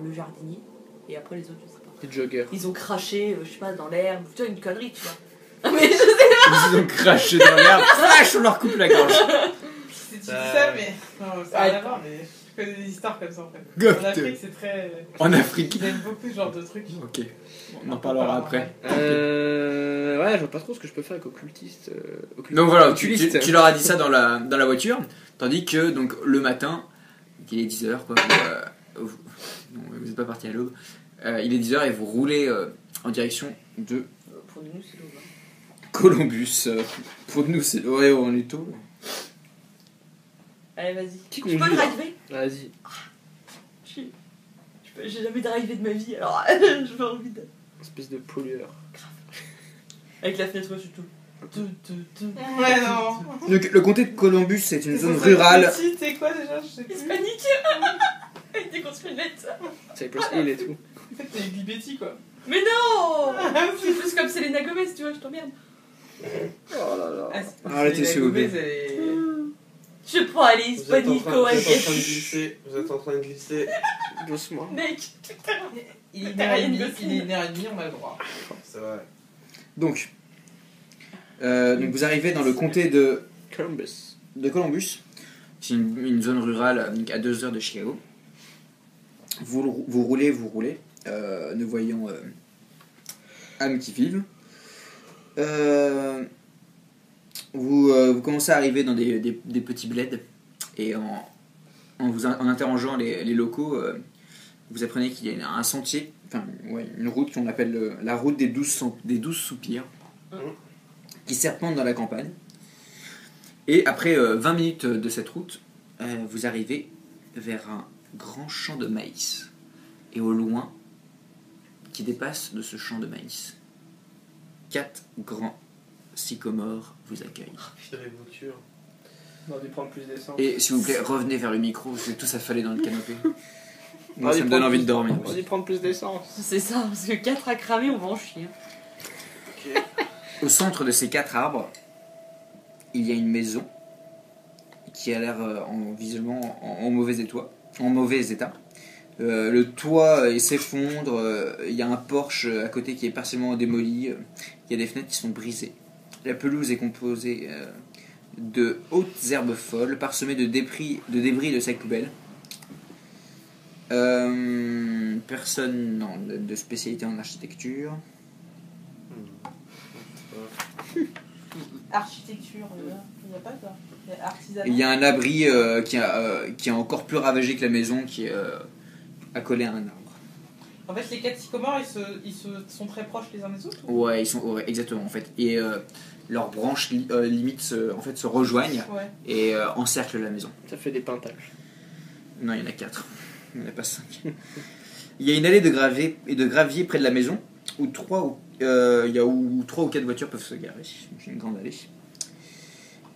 Le jardinier. Et après les autres, je sais pas. Des joggers. Ils ont craché, je sais pas, dans l'herbe, tu vois, une connerie, tu vois. Mais je sais Ils ont craché dans l'herbe, flash, on leur coupe la gorge. Tu dis ça, mais. Non, ça n'a rien à voir, mais je connais des histoires comme ça en fait. God. En Afrique, c'est très. En Afrique. Ils aiment beaucoup ce genre de trucs. Ok, on en parlera après. Ouais, je vois pas trop ce que je peux faire avec occultiste. Donc voilà, Oculiste. tu leur as dit ça dans la voiture, tandis que donc, le matin, il est 10h, quoi, vous n'êtes pas parti à l'aube, il est 10h et vous roulez en direction de Pour nous, c'est lourd. Columbus. Pour nous, c'est. Ouais, on est tôt. Allez, vas-y. Qui Tu peux conduit, là driver Vas-y. J'ai jamais drivé de ma vie, alors j'ai pas envie de. Espèce de pollueur. Avec la fenêtre surtout. Ouais, non. Donc, le comté de Columbus, c'est une zone rurale. C'est quoi déjà? Je sais plus. Hispanique Avec des grosses lunettes. Cypress Hill et tout. En fait, t'es Guy Betty quoi. Mais non C'est plus comme Selena Gomez, tu vois, je t'emmerde. Oh là là. Arrêtez, s'il vous plaît. Je prends aller Vous êtes en hispanico, train de I guess. glisser. Vous êtes en train de glisser. Doucement. Mec, Il est T'as rien 1h30, de il est 1h30, on a le droit. C'est vrai. Donc, vous arrivez dans le comté de Columbus. Columbus. C'est une zone rurale donc à 2 heures de Chicago. Vous roulez, ne voyant âme qui vive. Vous commencez à arriver dans des petits bleds et en interrogeant les locaux, vous apprenez qu'il y a un sentier, enfin ouais, une route qu'on appelle la route des 12 soupirs, qui serpente dans la campagne. Et après 20 minutes de cette route, vous arrivez vers un grand champ de maïs. Et au loin, qui dépasse de ce champ de maïs, 4 grands sycomores vous accueillent. Pire bouture. On aurait dû prendre plus d'essence. Et s'il vous plaît, revenez vers le micro, vous êtes tous affalés dans le canapé. On Moi, aurait ça dû me donne prendre envie de plus- dormir. On aurait dû prendre plus d'essence. c'est ça, parce que 4 à cramer, on va en chier. Au centre de ces 4 arbres, il y a une maison qui a l'air visiblement en mauvais état. Le toit s'effondre, il y a un porche à côté qui est partiellement démoli, il y a des fenêtres qui sont brisées. La pelouse est composée de hautes herbes folles parsemées de débris de sacs poubelles. Personne de spécialité en architecture. Architecture, il n'y a pas ça. Il y a artisanat. Il y a un abri qui est encore plus ravagé que la maison, qui est accolé à un arbre. En fait, les 4 sycomores, ils sont très proches les uns des autres ou... Ouais, exactement en fait. Et leurs branches limite se rejoignent Ouais. et encerclent la maison. Ça fait des pintages. Non, il y en a 4. Il n'y en a pas 5. Il y a une allée de gravier près de la maison où 3 ou 4 voitures peuvent se garer. J'ai une grande allée.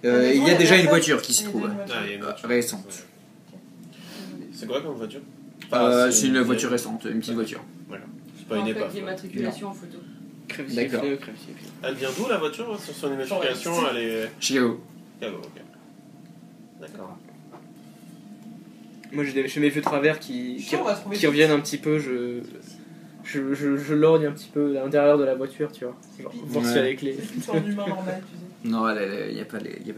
Il y a déjà une voiture qui s'y trouve, Ah, il y a une voiture. récente. C'est quoi comme voiture? C'est une voiture récente, une petite voiture. C'est pas une épave. L'immatriculation en photo. D'accord. Elle vient d'où la voiture sur son immatriculation? Elle est. Chicago. Chicago, ok. D'accord. Moi j'ai mes feux de travers qui Chiant, on va trouver qui reviennent un petit peu, je lorgne un petit peu à l'intérieur de la voiture, tu vois. Genre, voir s'il y a les clés. C'est une humain normal, tu sais. Non, il n'y a pas les clés.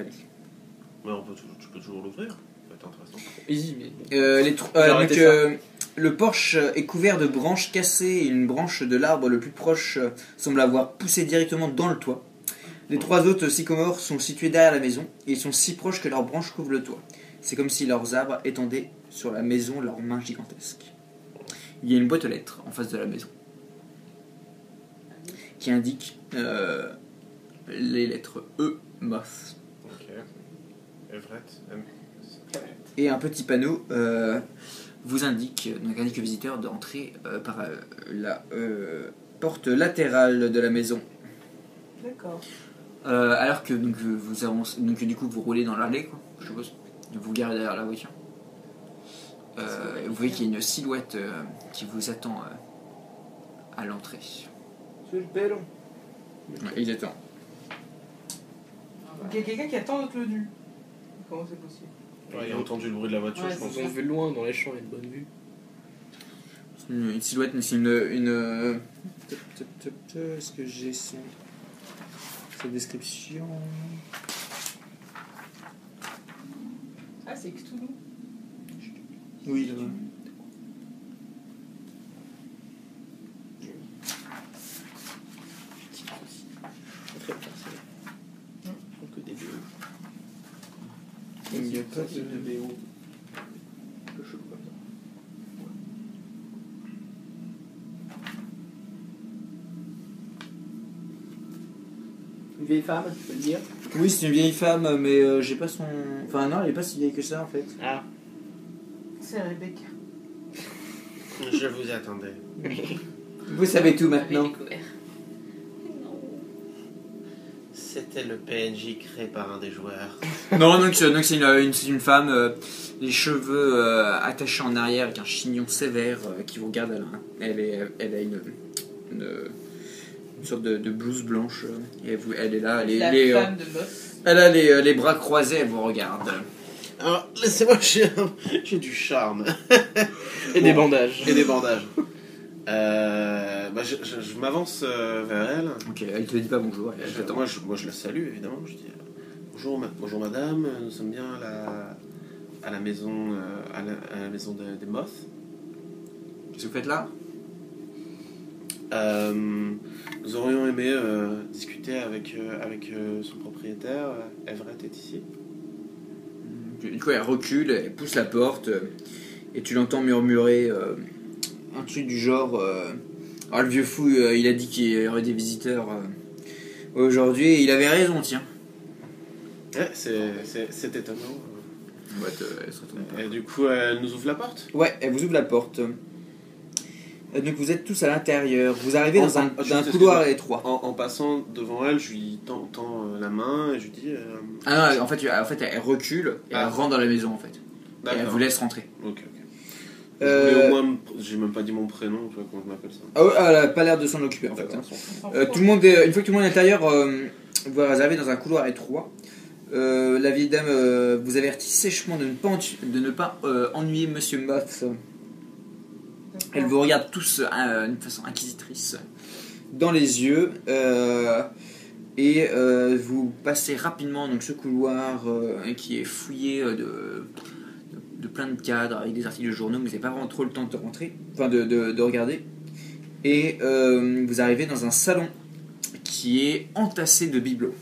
Mais tu peux toujours l'ouvrir. Ça peut être intéressant. Easy, mais. Donc, le porche est couvert de branches cassées et une branche de l'arbre le plus proche semble avoir poussé directement dans le toit. Les 3 autres sycomores sont situés derrière la maison et ils sont si proches que leurs branches couvrent le toit. C'est comme si leurs arbres étendaient sur la maison leurs mains gigantesques. Il y a une boîte aux lettres en face de la maison qui indique les lettres E, Moth. Ok. Everett. Et un petit panneau vous indique aux visiteurs d'entrer par la porte latérale de la maison. D'accord. Alors que donc, vous avancez, donc du coup vous roulez dans l'allée, quoi, je suppose. Vous garez derrière la voiture. Vous voyez qu'il y a une silhouette qui vous attend à l'entrée. C'est belle. Ouais, il attend. Donc il y a quelqu'un qui attend notre venu. Comment c'est possible? Ouais, il a entendu le bruit de la voiture, Ouais, je pense. On vu loin dans les champs, il y a une bonne vue. C'est une silhouette, mais c'est une... Est-ce que j'ai sa description? Ah, c'est Cthulhu. Oui, là-bas. Très bien, c'est bon. Que des BO. Il n'y a pas de... BO. Le cheveu comme ça. Une vieille femme, tu peux le dire? Oui, c'est une vieille femme, mais j'ai pas son... Enfin non, elle est pas si vieille que ça en fait. Ah. C'est Rebecca. Je vous attendais. Vous savez tout J'avais maintenant. découvert. Non. C'était le PNJ créé par un des joueurs. Non, donc c'est une femme, les cheveux attachés en arrière avec un chignon sévère qui vous regarde. Elle a une sorte de blouse blanche. Et elle est là. La femme de boss. Elle a les bras croisés, elle vous regarde. Alors, laissez-moi, j'ai du charme. Et des bandages. Et des bandages. Je m'avance vers elle. Ok, elle te dit pas bonjour, elle t'attend. Moi, je la salue, évidemment. Je dis bonjour madame, nous sommes bien à la maison, à la maison des Moth. Qu'est-ce que vous faites là? Nous aurions aimé discuter avec son propriétaire. Everett est ici. Du coup, elle recule, elle pousse la porte, et tu l'entends murmurer un truc du genre ah, le vieux fou, il a dit qu'il y aurait des visiteurs aujourd'hui, et il avait raison, tiens. Ouais, c'est étonnant. Ouais, elle se retourne pas. Et du coup, elle nous ouvre la porte. Ouais, elle vous ouvre la porte. Donc vous êtes tous à l'intérieur. Vous arrivez dans un couloir étroit. En passant devant elle, je lui tends la main et je lui dis. Ah non, en fait, elle recule et elle rentre dans la maison en fait. Et elle vous laisse rentrer. Ok. Je voulais au moins, j'ai même pas dit mon prénom, tu vois comment je m'appelle ça. Ah ouais, elle a pas l'air de s'en occuper en fait. D'accord. Tout le monde une fois que tout le monde est à l'intérieur, vous arrivez dans un couloir étroit. La vieille dame vous avertit sèchement de ne pas ennuyer Monsieur Moth. Elle vous regarde tous d'une façon inquisitrice dans les yeux et vous passez rapidement donc ce couloir qui est fouillé de plein de cadres avec des articles de journaux, mais vous n'avez pas vraiment trop le temps de rentrer, enfin de regarder. Et vous arrivez dans un salon qui est entassé de bibelots.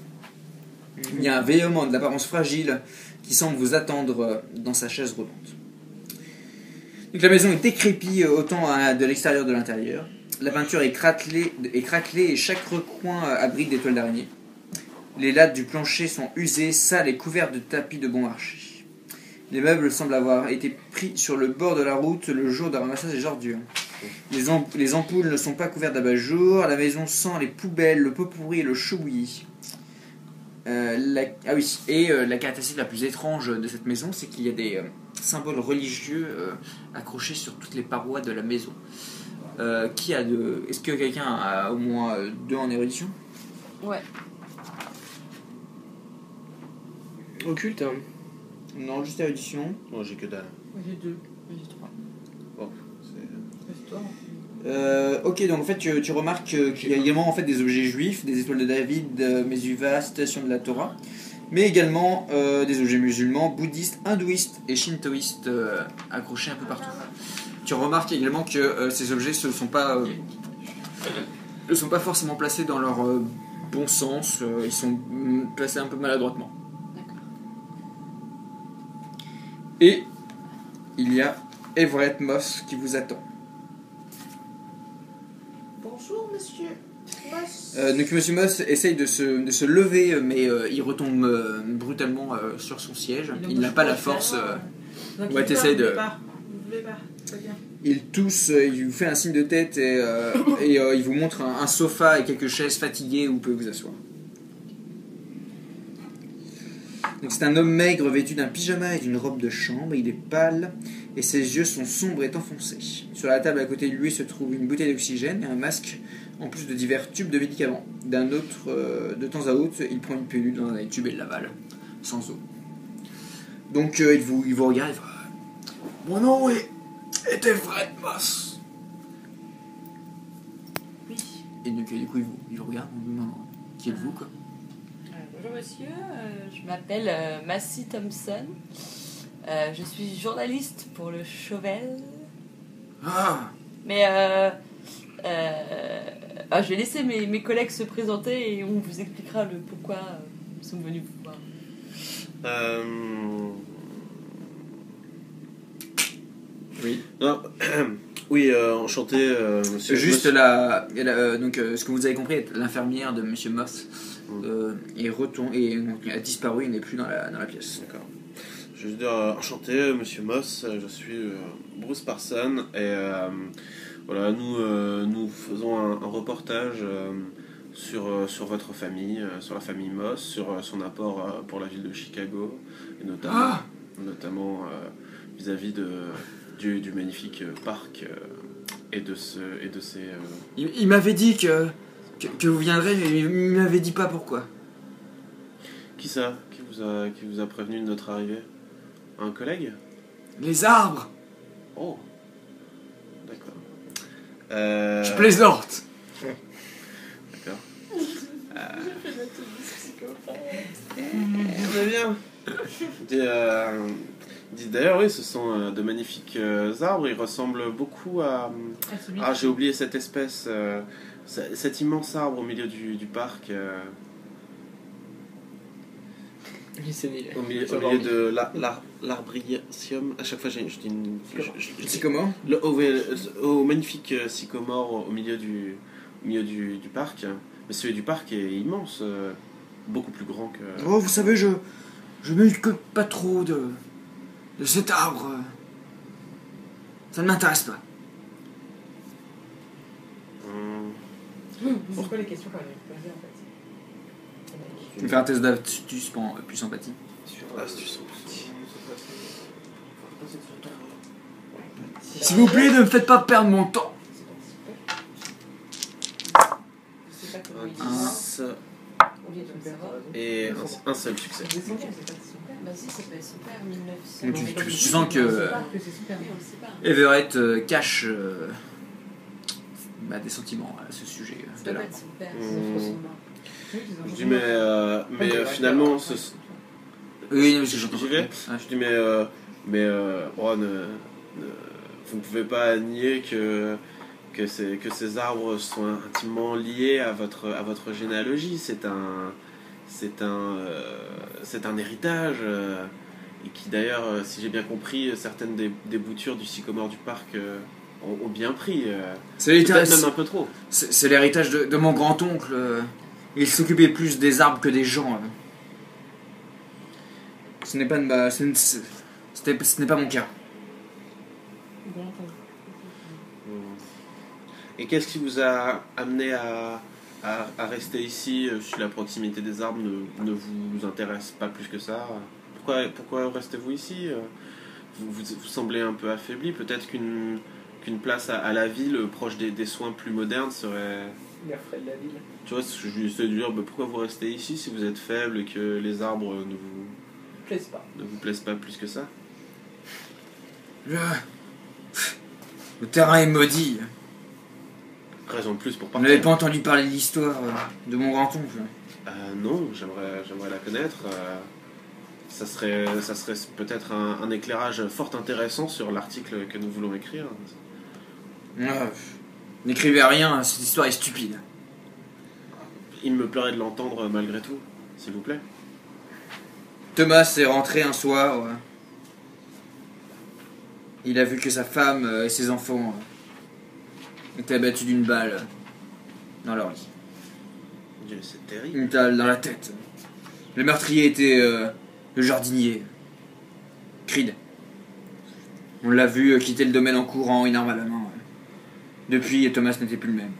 Il y a un véhément d'apparence fragile qui semble vous attendre dans sa chaise roulante. Donc la maison est décrépie autant de l'extérieur que de l'intérieur. La peinture est craquelée et chaque recoin abrite des toiles d'araignée. Les lattes du plancher sont usées, sales et couvertes de tapis de bon marché. Les meubles semblent avoir été pris sur le bord de la route le jour de ramassage des ordures. Les ampoules ne sont pas couvertes d'abat-jour. La maison sent les poubelles, le pot pourri et le chou bouilli. La caractéristique la plus étrange de cette maison, c'est qu'il y a des symboles religieux accrochés sur toutes les parois de la maison. Est-ce que quelqu'un a au moins 2 en érudition? Ouais. Occulte, hein. Non, juste érudition. Moi j'ai que dalle. Moi j'ai 2. Moi, j'ai 3. Bon, c'est... Reste-toi. Ok, donc en fait tu remarques qu'il y a également en fait des objets juifs, des étoiles de David, Meshuva, citation de la Torah, mais également des objets musulmans, bouddhistes, hindouistes et shintoïstes accrochés un peu partout. Tu remarques également que ces objets ne sont pas forcément placés dans leur bon sens, ils sont placés un peu maladroitement. D'accord. Et il y a Everett Moss qui vous attend. Bonjour monsieur. Donc Monsieur Moss essaye de se lever, mais il retombe brutalement sur son siège. Il n'a pas la force. Ouais, t'essayes de... Vous voulez pas. Très bien. Il tousse, il vous fait un signe de tête et il vous montre un sofa et quelques chaises fatiguées où vous pouvez vous asseoir. Donc c'est un homme maigre vêtu d'un pyjama et d'une robe de chambre. Il est pâle et ses yeux sont sombres et enfoncés. Sur la table à côté de lui se trouve une bouteille d'oxygène et un masque, en plus de divers tubes de médicaments. D'un autre, de temps à autre, il prend une pilule dans un tube et l'avale, sans eau. Donc il vous regarde et fait « Mon nom est Everett Moss. » Oui. Et donc du coup il vous regarde, qui êtes-vous quoi? Bonjour monsieur, je m'appelle Massey Thompson. Je suis journaliste pour le Chauvel. Ah. Mais je vais laisser mes collègues se présenter et on vous expliquera le pourquoi nous sommes venus vous voir. Oui. Non. Oui, enchanté, monsieur. Juste donc ce que vous avez compris, l'infirmière de Monsieur Moss a disparu, il n'est plus dans la pièce. D'accord. Je veux dire, enchanté, monsieur Moss, je suis Bruce Parson et voilà, nous faisons un reportage sur votre famille, sur la famille Moss, sur son apport pour la ville de Chicago, et notamment vis-à-vis du magnifique parc et de ses... Il m'avait dit que vous viendrez, mais il m'avait dit pas pourquoi. Qui ça? Qui vous a prévenu de notre arrivée? Un collègue? Les arbres. Oh, d'accord. Je plaisante. D'accord. Très bien. Dit d'ailleurs, oui, ce sont de magnifiques arbres. Ils ressemblent beaucoup à... Ah, j'ai oublié cette espèce, cet immense arbre au milieu du parc. Au milieu de l'arbriacium. À chaque fois, je dis une... Sycomore. Au magnifique sycomore au milieu du parc. Mais celui du parc est immense, beaucoup plus grand que... Oh, vous savez, je m'occupe pas trop de cet arbre. Ça ne m'intéresse pas. C'est quoi les questions qu'on avait posées en fait? Tu me fais un test d'astuce plus sympathie. Astuce sympathie. S'il vous plaît, ne me faites pas perdre mon temps. Je sais pas comment il dit. Et un seul succès. Vas-y, ça peut être super, 1900. Tu sens que C'est super. Oui, on le sait pas. Everett cache des sentiments à ce sujet. Ça de peut là. être super. Je dis mais finalement Oui, mais j'entends. j'y vais. Ouais. Je dis mais oh, vous ne pouvez pas nier que ces arbres sont intimement liés à votre généalogie. C'est un héritage et qui d'ailleurs, si j'ai bien compris, certaines des boutures du sycomore du parc ont bien pris. C'est l'héritage, Peut-être même un peu trop. c'est l'héritage de mon grand-oncle. Il s'occupait plus des arbres que des gens. Ce n'est pas ce n'est pas mon cas. Bien entendu. Et qu'est-ce qui vous a amené à rester ici si la proximité des arbres ne vous intéresse pas plus que ça? Pourquoi restez-vous ici? Vous semblez un peu affaibli. Peut-être qu'une place à la ville, proche des soins plus modernes, serait... Les frais de la ville. Tu vois, je lui essaie de dire, pourquoi vous restez ici si vous êtes faible et que les arbres Plaise pas. ne vous plaisent pas plus que ça? Le terrain est maudit. Raison de plus pour Vous partir. n'avez pas entendu parler de l'histoire de mon grand-oncle? Non, j'aimerais la connaître. Ça serait peut-être un éclairage fort intéressant sur l'article que nous voulons écrire. Ah, n'écrivez rien, cette histoire est stupide. Il me plairait de l'entendre malgré tout, s'il vous plaît. Thomas est rentré un soir. Il a vu que sa femme et ses enfants étaient abattus d'une balle dans leur lit. Dieu, c'est terrible. Une balle dans la tête. Le meurtrier était le jardinier. Creed. On l'a vu quitter le domaine en courant, une arme à la main. Depuis, Thomas n'était plus le même.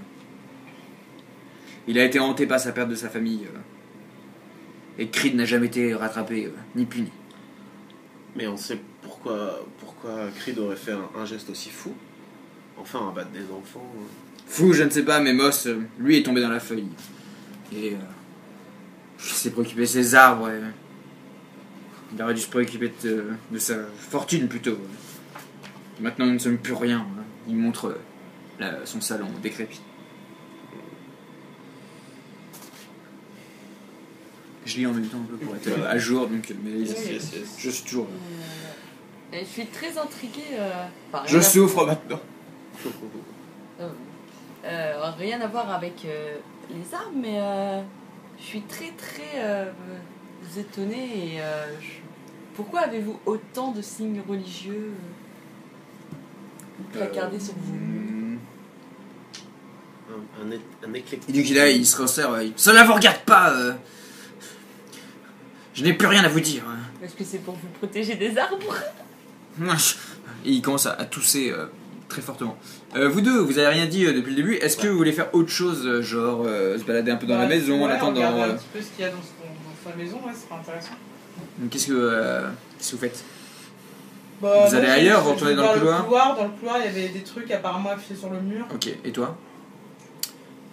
Il a été hanté par sa perte de sa famille. Et Creed n'a jamais été rattrapé, ni puni. Mais on sait pourquoi Creed aurait fait un geste aussi fou. Enfin, abattre des enfants. Fou, je ne sais pas, mais Moss, lui, est tombé dans la feuille. Et il s'est préoccupé de ses arbres. Il aurait dû se préoccuper de sa fortune plutôt. Maintenant, nous ne sommes plus rien. Il montre son salon décrépit. Je lis en même temps un peu pour être à jour, donc mais je suis toujours. Je suis très intriguée. Je souffre maintenant. Rien à voir avec les arbres, mais je suis très étonnée. Pourquoi avez-vous autant de signes religieux placardés sur vous? Un éclectique. Et donc là, il se resserre. Cela vous regarde pas. Je n'ai plus rien à vous dire. Est-ce que c'est pour vous protéger des arbres? Et il commence à tousser très fortement. Vous deux, vous avez rien dit depuis le début. Est-ce que vous voulez faire autre chose, genre se balader un peu dans la maison, en attendant regarder un petit peu ce qu'il y a dans sa maison, ouais, c'est pas intéressant. Qu'est-ce que vous faites? Bah, vous allez ailleurs, vous retournez dans le couloir? Dans le couloir, il y avait des trucs apparemment affichés sur le mur. Ok, et toi?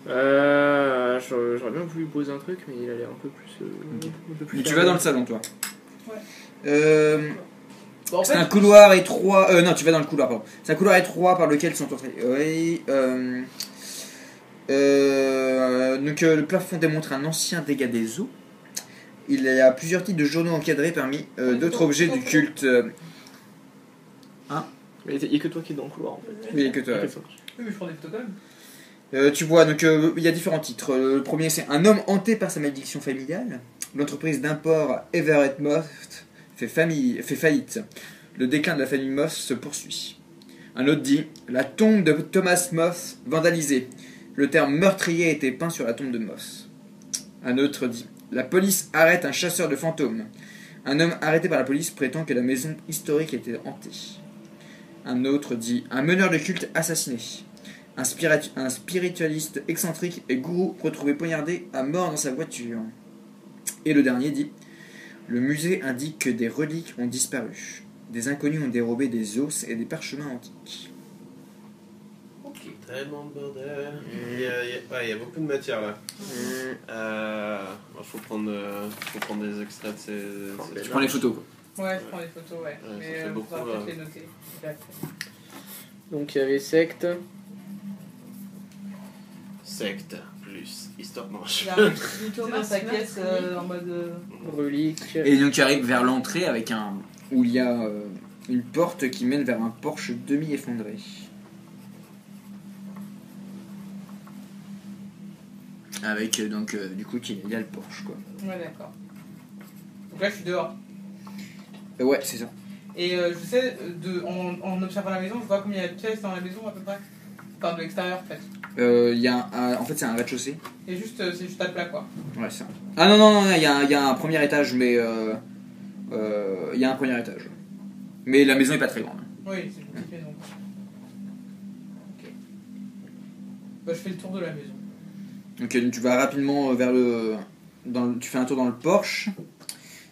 J'aurais bien voulu poser un truc, mais il a l'air un peu plus. Mais tu vas dans le salon, toi? Ouais. Bon, c'est un couloir étroit. Non, tu vas dans le couloir, pardon. C'est un couloir étroit par lequel sont entrés. Oui. Donc, le plafond démontre un ancien dégât des eaux. Il y a plusieurs types de journaux encadrés parmi d'autres objets du culte. Il n'y a que toi qui es dans le couloir, en fait. Oui, il y a que toi. Oui, mais je prends des photos quand même. Tu vois, donc il y a différents titres. Le premier, c'est un homme hanté par sa malédiction familiale. L'entreprise d'import Everett Moss fait faillite. Le déclin de la famille Moss se poursuit. Un autre dit la tombe de Thomas Moss vandalisée. Le terme meurtrier a été peint sur la tombe de Moss. Un autre dit la police arrête un chasseur de fantômes. Un homme arrêté par la police prétend que la maison historique était hantée. Un autre dit un meneur de culte assassiné. Un spiritualiste excentrique et gourou retrouvé poignardé à mort dans sa voiture. Et le dernier dit le musée indique que des reliques ont disparu. Des inconnus ont dérobé des os et des parchemins antiques. Ok, tellement de bordel. Il y a beaucoup de matière là. Faut prendre des extraits de ces Tu prends les photos, quoi. Ouais, je prends les photos, ouais. Mais ça fait on beaucoup, va peut-être les noter. Donc il y avait secte. secte plus histoire. Non, je... Il a plutôt dans sa caisse en mode. Relique. Et donc tu arrives vers l'entrée avec où il y a une porte qui mène vers un porche demi-effondré. Avec donc du coup il y a le porche, quoi. Ouais, d'accord. Donc là, je suis dehors. Ouais, c'est ça. Et je sais, en observant la maison, je vois combien il y a de pièces dans la maison à peu près. Enfin, de l'extérieur en fait. Il y a en fait c'est un rez-de-chaussée. Et juste, c'est juste à plat quoi. Ouais, ça. Ah non, il y a un premier étage, mais il y a un premier étage. Mais la maison est pas très grande. Oui, c'est une petite maison. Ok. Bah, je fais le tour de la maison. Ok, donc tu vas rapidement vers le... tu fais un tour dans le Porsche.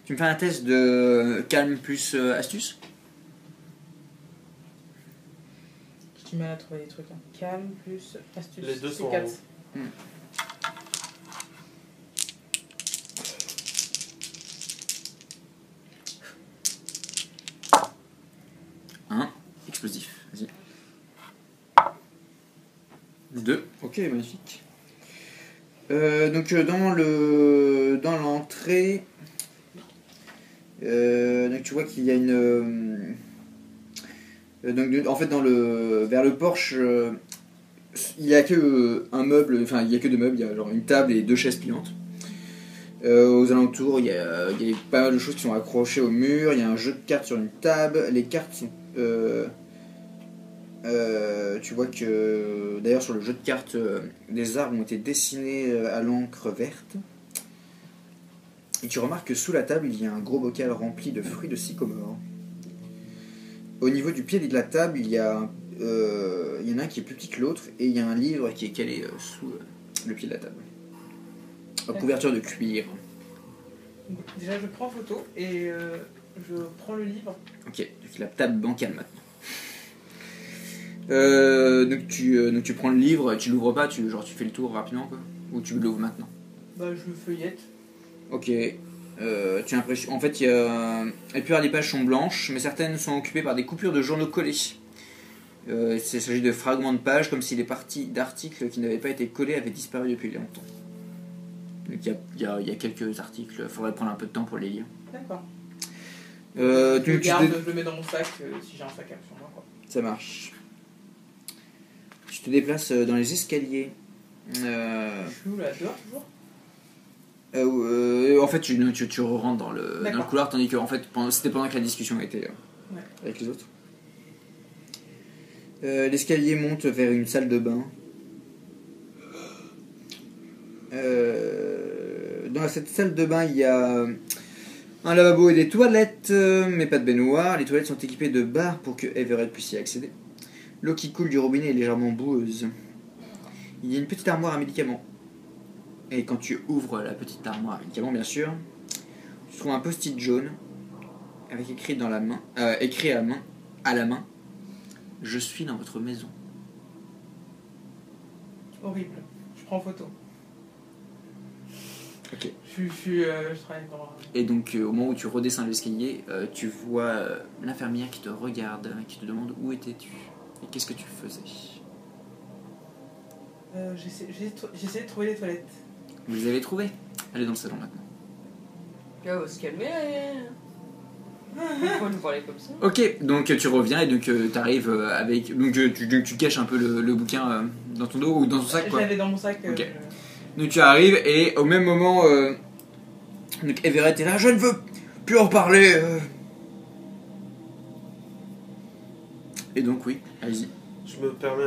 Tu me fais un test de calme plus astuce. J'ai du mal à trouver des trucs. Hein. Calme plus astuce. Les deux c'est sont en 4. haut. Explosif, vas-y. 2, ok, magnifique. Donc dans l'entrée, donc tu vois qu'il y a une donc en fait vers le porche, il y a que un meuble, enfin il y a que deux meubles, il y a genre une table et deux chaises pliantes. Aux alentours, il y a pas mal de choses qui sont accrochées au mur. Il y a un jeu de cartes sur une table. Les cartes sont tu vois que d'ailleurs sur le jeu de cartes, des arbres ont été dessinés à l'encre verte. Et tu remarques que sous la table, il y a un gros bocal rempli de fruits de sycomore. Au niveau du pied de la table, il y en a un qui est plus petit que l'autre, et il y a un livre qui est calé sous le pied de la table. En couverture de cuir. Déjà, je prends photo et je prends le livre. Ok, donc la table bancale maintenant. Donc tu prends le livre, tu l'ouvres pas, tu fais le tour rapidement quoi, ou tu l'ouvres maintenant. Bah je le feuillette. Ok. Tu as l'impression, en fait, la plupart des pages sont blanches, mais certaines sont occupées par des coupures de journaux collés. Il s'agit de fragments de pages, comme si les parties d'articles qui n'avaient pas été collés avaient disparu depuis longtemps. Donc il y a quelques articles, il faudrait prendre un peu de temps pour les lire. D'accord. Je le garde, je le mets dans mon sac si j'ai un sac sur moi quoi. Ça marche. Tu te déplaces dans les escaliers. Je suis où là, dehors toujours? En fait, tu rentres dans le couloir, tandis que en fait, c'était pendant que la discussion était avec les autres. L'escalier monte vers une salle de bain. Dans cette salle de bain, il y a un lavabo et des toilettes, mais pas de baignoire. Les toilettes sont équipées de barres pour que Everett puisse y accéder. L'eau qui coule du robinet est légèrement boueuse. Il y a une petite armoire à médicaments. Et quand tu ouvres la petite armoire à médicaments, bien sûr, tu trouves un post-it jaune avec écrit à la main, je suis dans votre maison. Horrible. Je prends photo. Ok. Je travaille dans... Et donc au moment où tu redescends l'escalier, tu vois l'infirmière qui te regarde, qui te demande où étais-tu et qu'est-ce que tu faisais. J'essaie de trouver les toilettes. Vous les avez trouvées? Allez dans le salon maintenant. On va se calmer. Pourquoi nous parler comme ça? Ok, donc tu reviens et donc tu arrives avec. Donc tu caches un peu le bouquin dans ton dos ou dans ton sac quoi. Je l'avais dans mon sac. Ok. Donc tu arrives et au même moment, donc Everett est là, je ne veux plus en parler. Et donc oui, allez-y. Je me permets,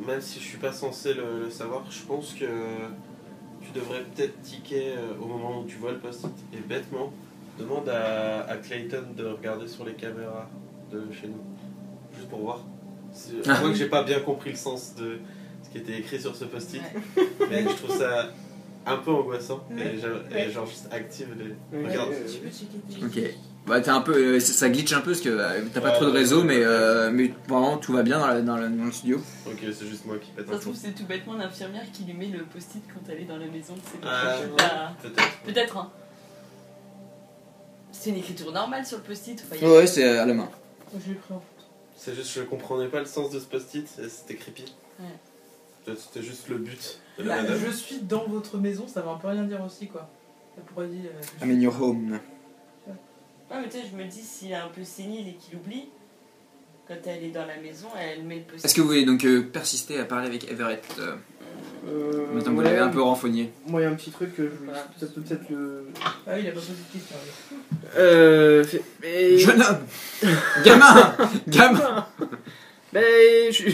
même si je suis pas censé le savoir, je pense que tu devrais peut-être ticker au moment où tu vois le post-it et bêtement demande à Clayton de regarder sur les caméras de chez nous, juste pour voir. Je crois que j'ai pas bien compris le sens de ce qui était écrit sur ce post-it, mais je trouve ça un peu angoissant et genre juste active les. Regarde. Ok. Bah t'es un peu, ça glitch un peu parce que t'as pas trop de réseau, mais vraiment tout va bien dans le studio. Ok, c'est juste moi qui pète Ça un se trouve peu. c'est tout bêtement l'infirmière qui lui met le post-it quand elle est dans la maison de ses Peut-être. Peut-être hein. C'est une écriture normale sur le post-it ou pas? Ouais, c'est à la main. Je l'ai pris en photo. C'est juste je comprenais pas le sens de ce post-it et c'était creepy. Ouais. Peut-être c'était juste le but de Bah, la madame. je suis dans votre maison, ça va un peu rien dire aussi quoi. Ça pourrait dire. I'm in your home. Ouais, mais tu sais, je me dis s'il est un peu sénile et qu'il oublie, quand elle est dans la maison, elle met le post-it. Est-ce que vous voulez donc persister à parler avec Everett maintenant que vous l'avez un peu renfogné? Moi, il y a un petit truc que je Voilà. ça peut peut-être le. Ah oui, il a pas posé de question. Mais... Jeune homme. Gamin. Gamin. Mais je suis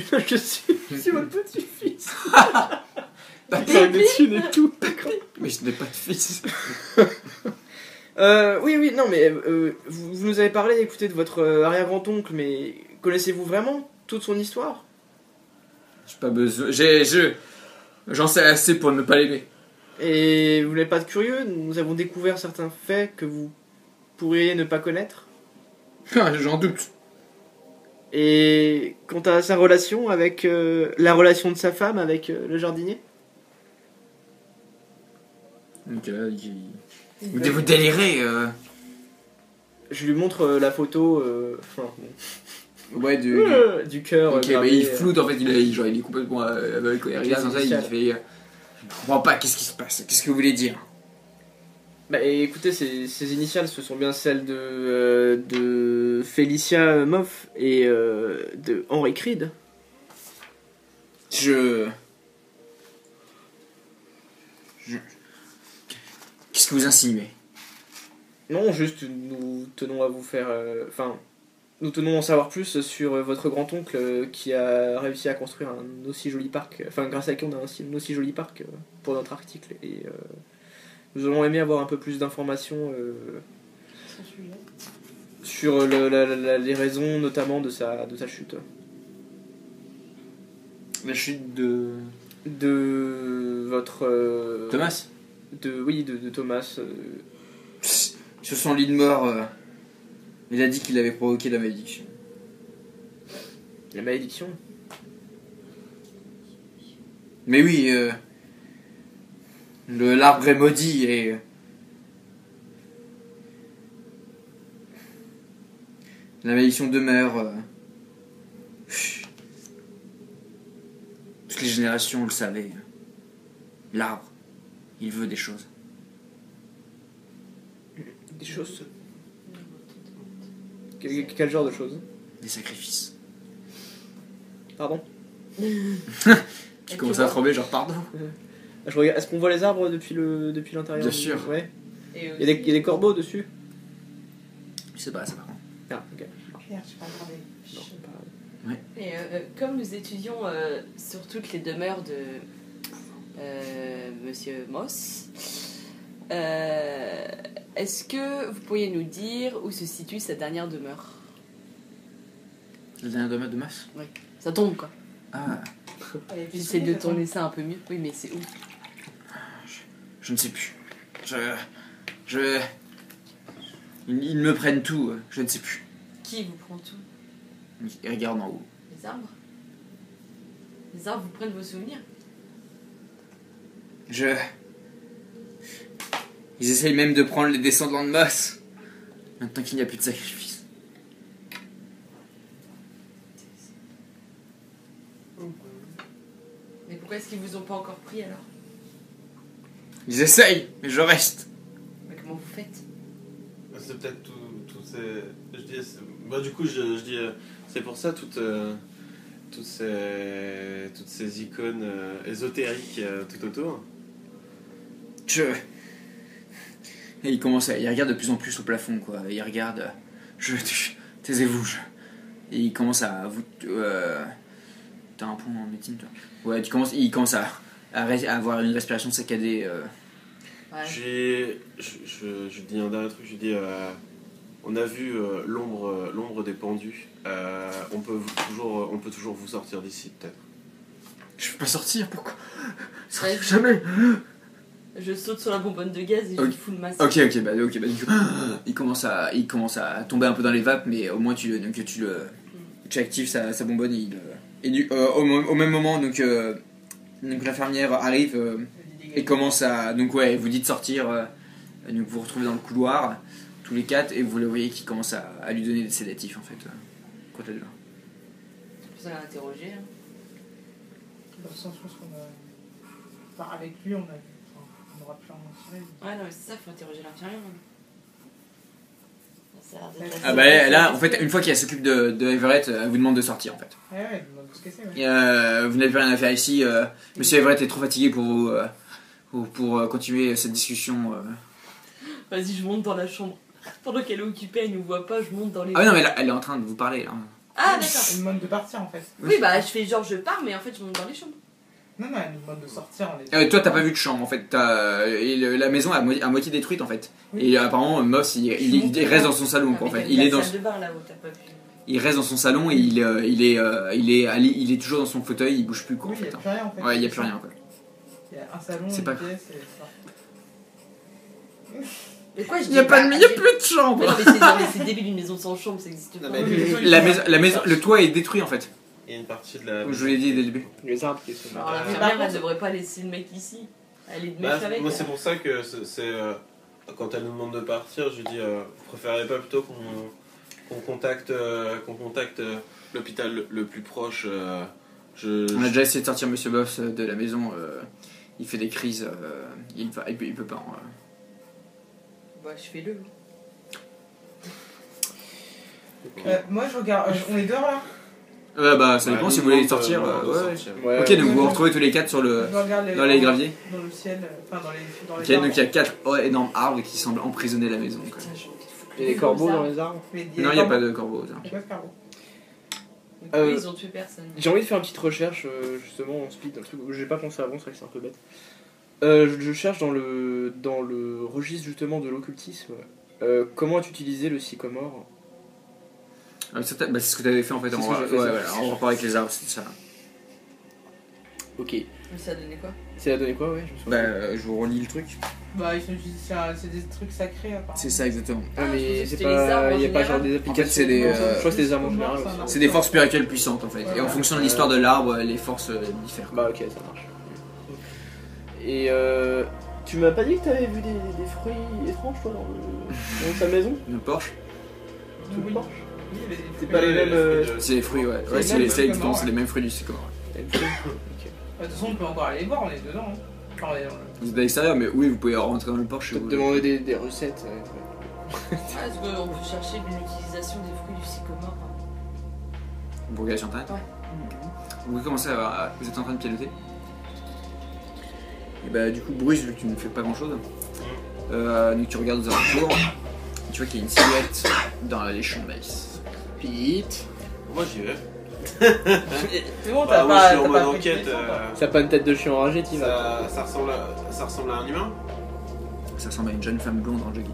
votre petit-fils. Bah, Avec des thunes et tout. mais je n'ai pas de fils. Oui, non, mais vous nous avez parlé, écoutez, de votre arrière-grand-oncle, mais connaissez-vous vraiment toute son histoire? J'ai pas besoin. J'en sais assez pour ne pas l'aimer. Et vous n'êtes pas de curieux, nous avons découvert certains faits que vous pourriez ne pas connaître. Ah, j'en doute. Et quant à sa relation avec la relation de sa femme avec le jardinier. Donc vous délirez. Je lui montre la photo Ouais, du cœur. Ok, gravé, mais il floute en fait, il est complètement aveugle. Il regarde comme ça, il fait. Je comprends pas, qu'est-ce qui se passe? Qu'est-ce que vous voulez dire? Bah écoutez, ces initiales, ce sont bien celles de Felicia Moff et de Henry Creed. Qu'est-ce que vous insinuez? Non, juste nous tenons à vous faire... nous tenons à en savoir plus sur votre grand-oncle qui a réussi à construire un aussi joli parc. Enfin, grâce à qui on a un aussi joli parc pour notre article. Et nous aurions aimé avoir un peu plus d'informations sur les raisons notamment de sa chute. La chute De votre... Thomas? Oui, de Thomas. Sur son lit de mort, il a dit qu'il avait provoqué la malédiction. La malédiction. Mais oui, l'arbre est maudit et... La malédiction demeure. Toutes les générations le savaient. L'arbre, il veut des choses. Des choses. Quel genre de choses? Des sacrifices. Pardon? Tu commences à trembler, genre pardon. Je regarde. Est-ce qu'on voit les arbres depuis l'intérieur? Bien sûr. Ouais. Et Il y a des corbeaux dessus? Je sais pas, ça par contre. Ah, ok. Merde, j'ai pas regardé. Non, pas... Et comme nous étudions sur toutes les demeures de Monsieur Moss, est-ce que vous pourriez nous dire où se situe sa dernière demeure? La dernière demeure de masse? Oui, ça tombe quoi. Ah, J'essaie de tourner ça un peu mieux. Oui, mais c'est où? je ne sais plus. Ils me prennent tout, je ne sais plus. Qui vous prend tout? Ils regardent en haut. Les arbres? Les arbres vous prennent vos souvenirs? Ils essayent même de prendre les descendants de Moss. Maintenant qu'il n'y a plus de sacrifice. Mais pourquoi est-ce qu'ils vous ont pas encore pris alors? Ils essayent, mais je reste. Mais comment vous faites? C'est peut-être tout ces... Je dis... du coup, je dis... c'est pour ça toutes ces icônes ésotériques tout autour. Et il regarde de plus en plus au plafond, quoi. Il regarde... Taisez-vous, Et il commence à... T'as un point en médecine, toi? Ouais, il commence à avoir une respiration saccadée. Ouais. Je dis un dernier truc, je dis... on a vu l'ombre des pendus. On peut toujours vous sortir d'ici, peut-être. Je peux pas sortir, pourquoi? Ouais. Jamais. Je saute sur la bonbonne de gaz et je Ok. lui fous le masque. Ok, bah du coup, il commence à tomber un peu dans les vapes, mais au moins tu actives sa bonbonne et au même moment donc l'infirmière arrive et commence à vous dit de sortir, donc vous vous retrouvez dans le couloir tous les quatre et vous le voyez qui commence à lui donner des sédatifs en fait quand elle est là. C'est pour ça qu'on l'a interrogé. Hein. Dans le sens où enfin, avec lui, on aura pu en tirer. Ouais, non, mais c'est ça, faut interroger l'infirmière. Ça a l'air d'être Ah bah là en fait une fois qu'elle s'occupe de Everett, elle vous demande de sortir en fait. Ouais, demande ce que c'est, ouais. Et, vous n'avez plus rien à faire ici. Monsieur Everett est trop fatigué pour continuer cette discussion. Vas-y, je monte dans la chambre. Pendant qu'elle est occupée, elle nous voit pas, je monte dans les... Ah oui, non mais là, elle est en train de vous parler. Hein. Ah, d'accord. Elle nous demande de partir en fait. Oui, bah je fais genre je pars, mais en fait je monte dans les chambres. Non, elle nous demande de sortir. Toi t'as pas vu de chambre en fait. La maison est à moitié détruite en fait. Oui. Et apparemment Moss il reste dans son salon quoi, en fait. Il est dans la salle de bain là-haut, t'as pas vu. Il reste dans son salon et il est toujours dans son fauteuil, il bouge plus quoi en Oui, il fait. n'y a plus rien en fait. Ouais, il y a plus rien quoi. Il y a un salon, C'est une pas- pièce et ça. Mais quoi, je Il y a dis pas de, il y a j'ai- plus de Mais chambre. non, mais c'est débile, une maison sans chambre, ça existe pas. mais- La maison, le toit est détruit en fait. Il y a une partie de la. Je vous l'ai dit dès le début. Les arbres qui sont Alors là. l'infirmière, Par elle contre- devrait pas laisser le mec ici. Elle est de Bah, mèche avec. moi, c'est pour ça que quand elle nous demande de partir, je lui dis vous préférez pas plutôt qu'on contacte, l'hôpital le plus proche On a déjà essayé de sortir Monsieur Boss de la maison. Il fait des crises. Il peut pas. Bah, je fais le. Moi je regarde. On est dehors là. Bah ça dépend si vous voulez sortir. Ouais. Ouais, Ok, donc vous vous retrouvez tous les 4 sur le, Je regarde dans les graviers. Dans le ciel, enfin dans les Ok, donc il y a 4 énormes arbres qui semblent emprisonner la maison. Quoi. Putain, j'ai envie de foutre Il y a des corbeaux dans les arbres. Mais Non, il n'y a pas de corbeaux. ça. Il y a pas de corbeaux. Donc, oui, ils ont tué personne. J'ai envie de faire une petite recherche justement en speed, un truc où j'ai pas pensé avant, c'est vrai que c'est un peu bête. Je cherche dans le registre justement de l'occultisme. Comment est utilisé le sycomore? C'est ce que tu avais fait en fait C'est en, ce que j'ai fait, ça. en rapport avec les arbres, c'est ça. Ok. Mais ça a donné quoi? C'est à donner quoi, ouais, je me souviens. Je vous relis le truc. Bah ils sont utilisés, c'est des trucs sacrés apparemment. C'est ça exactement. Ah, je pensais mais que c'est c'était les arbres pas. en Il y a pas général. genre des En fait, applications. c'est des, Je crois que c'est des arbres en général. C'est un aussi. arbre. C'est des forces spirituelles puissantes en fait. Et en fonction de l'histoire de l'arbre, les forces diffèrent. Bah ok, ça marche. Et tu m'as pas dit que t'avais vu des fruits étranges toi dans ta maison? Le Porsche, Tout le Oui. porche? Oui, il y avait des C'est fruits. pas les mêmes. c'est les fruits, ouais. C'est Ouais, les c'est mêmes les, c'est fruits, c'est les mêmes fruits du sycomore. T'as une fruit? De toute façon on peut encore aller les voir, on est dedans. Hein. Enfin, on est dans le- Vous êtes à l'extérieur, mais oui, vous pouvez rentrer dans le Porsche. si Je vous peux te voulez. demander des recettes. Ah, est-ce qu'on peut chercher l'utilisation des fruits du sycomore? Vous regardez sur internet. Ouais. Vous commencez vous êtes en train de piloter. Et bah du coup, Bruce, vu que tu ne fais pas grand chose, donc tu regardes aux alentours, tu vois qu'il y a une silhouette dans les champs de maïs. Pete. Moi, j'y vais. C'est bon, Bah, t'as moi, pas. je suis en t'as mode pas pris de enquête. connaissance, toi. Ça a pas une tête de chien enragé, t'y vas. Ça ressemble à un humain. Ça ressemble à une jeune femme blonde en jogging.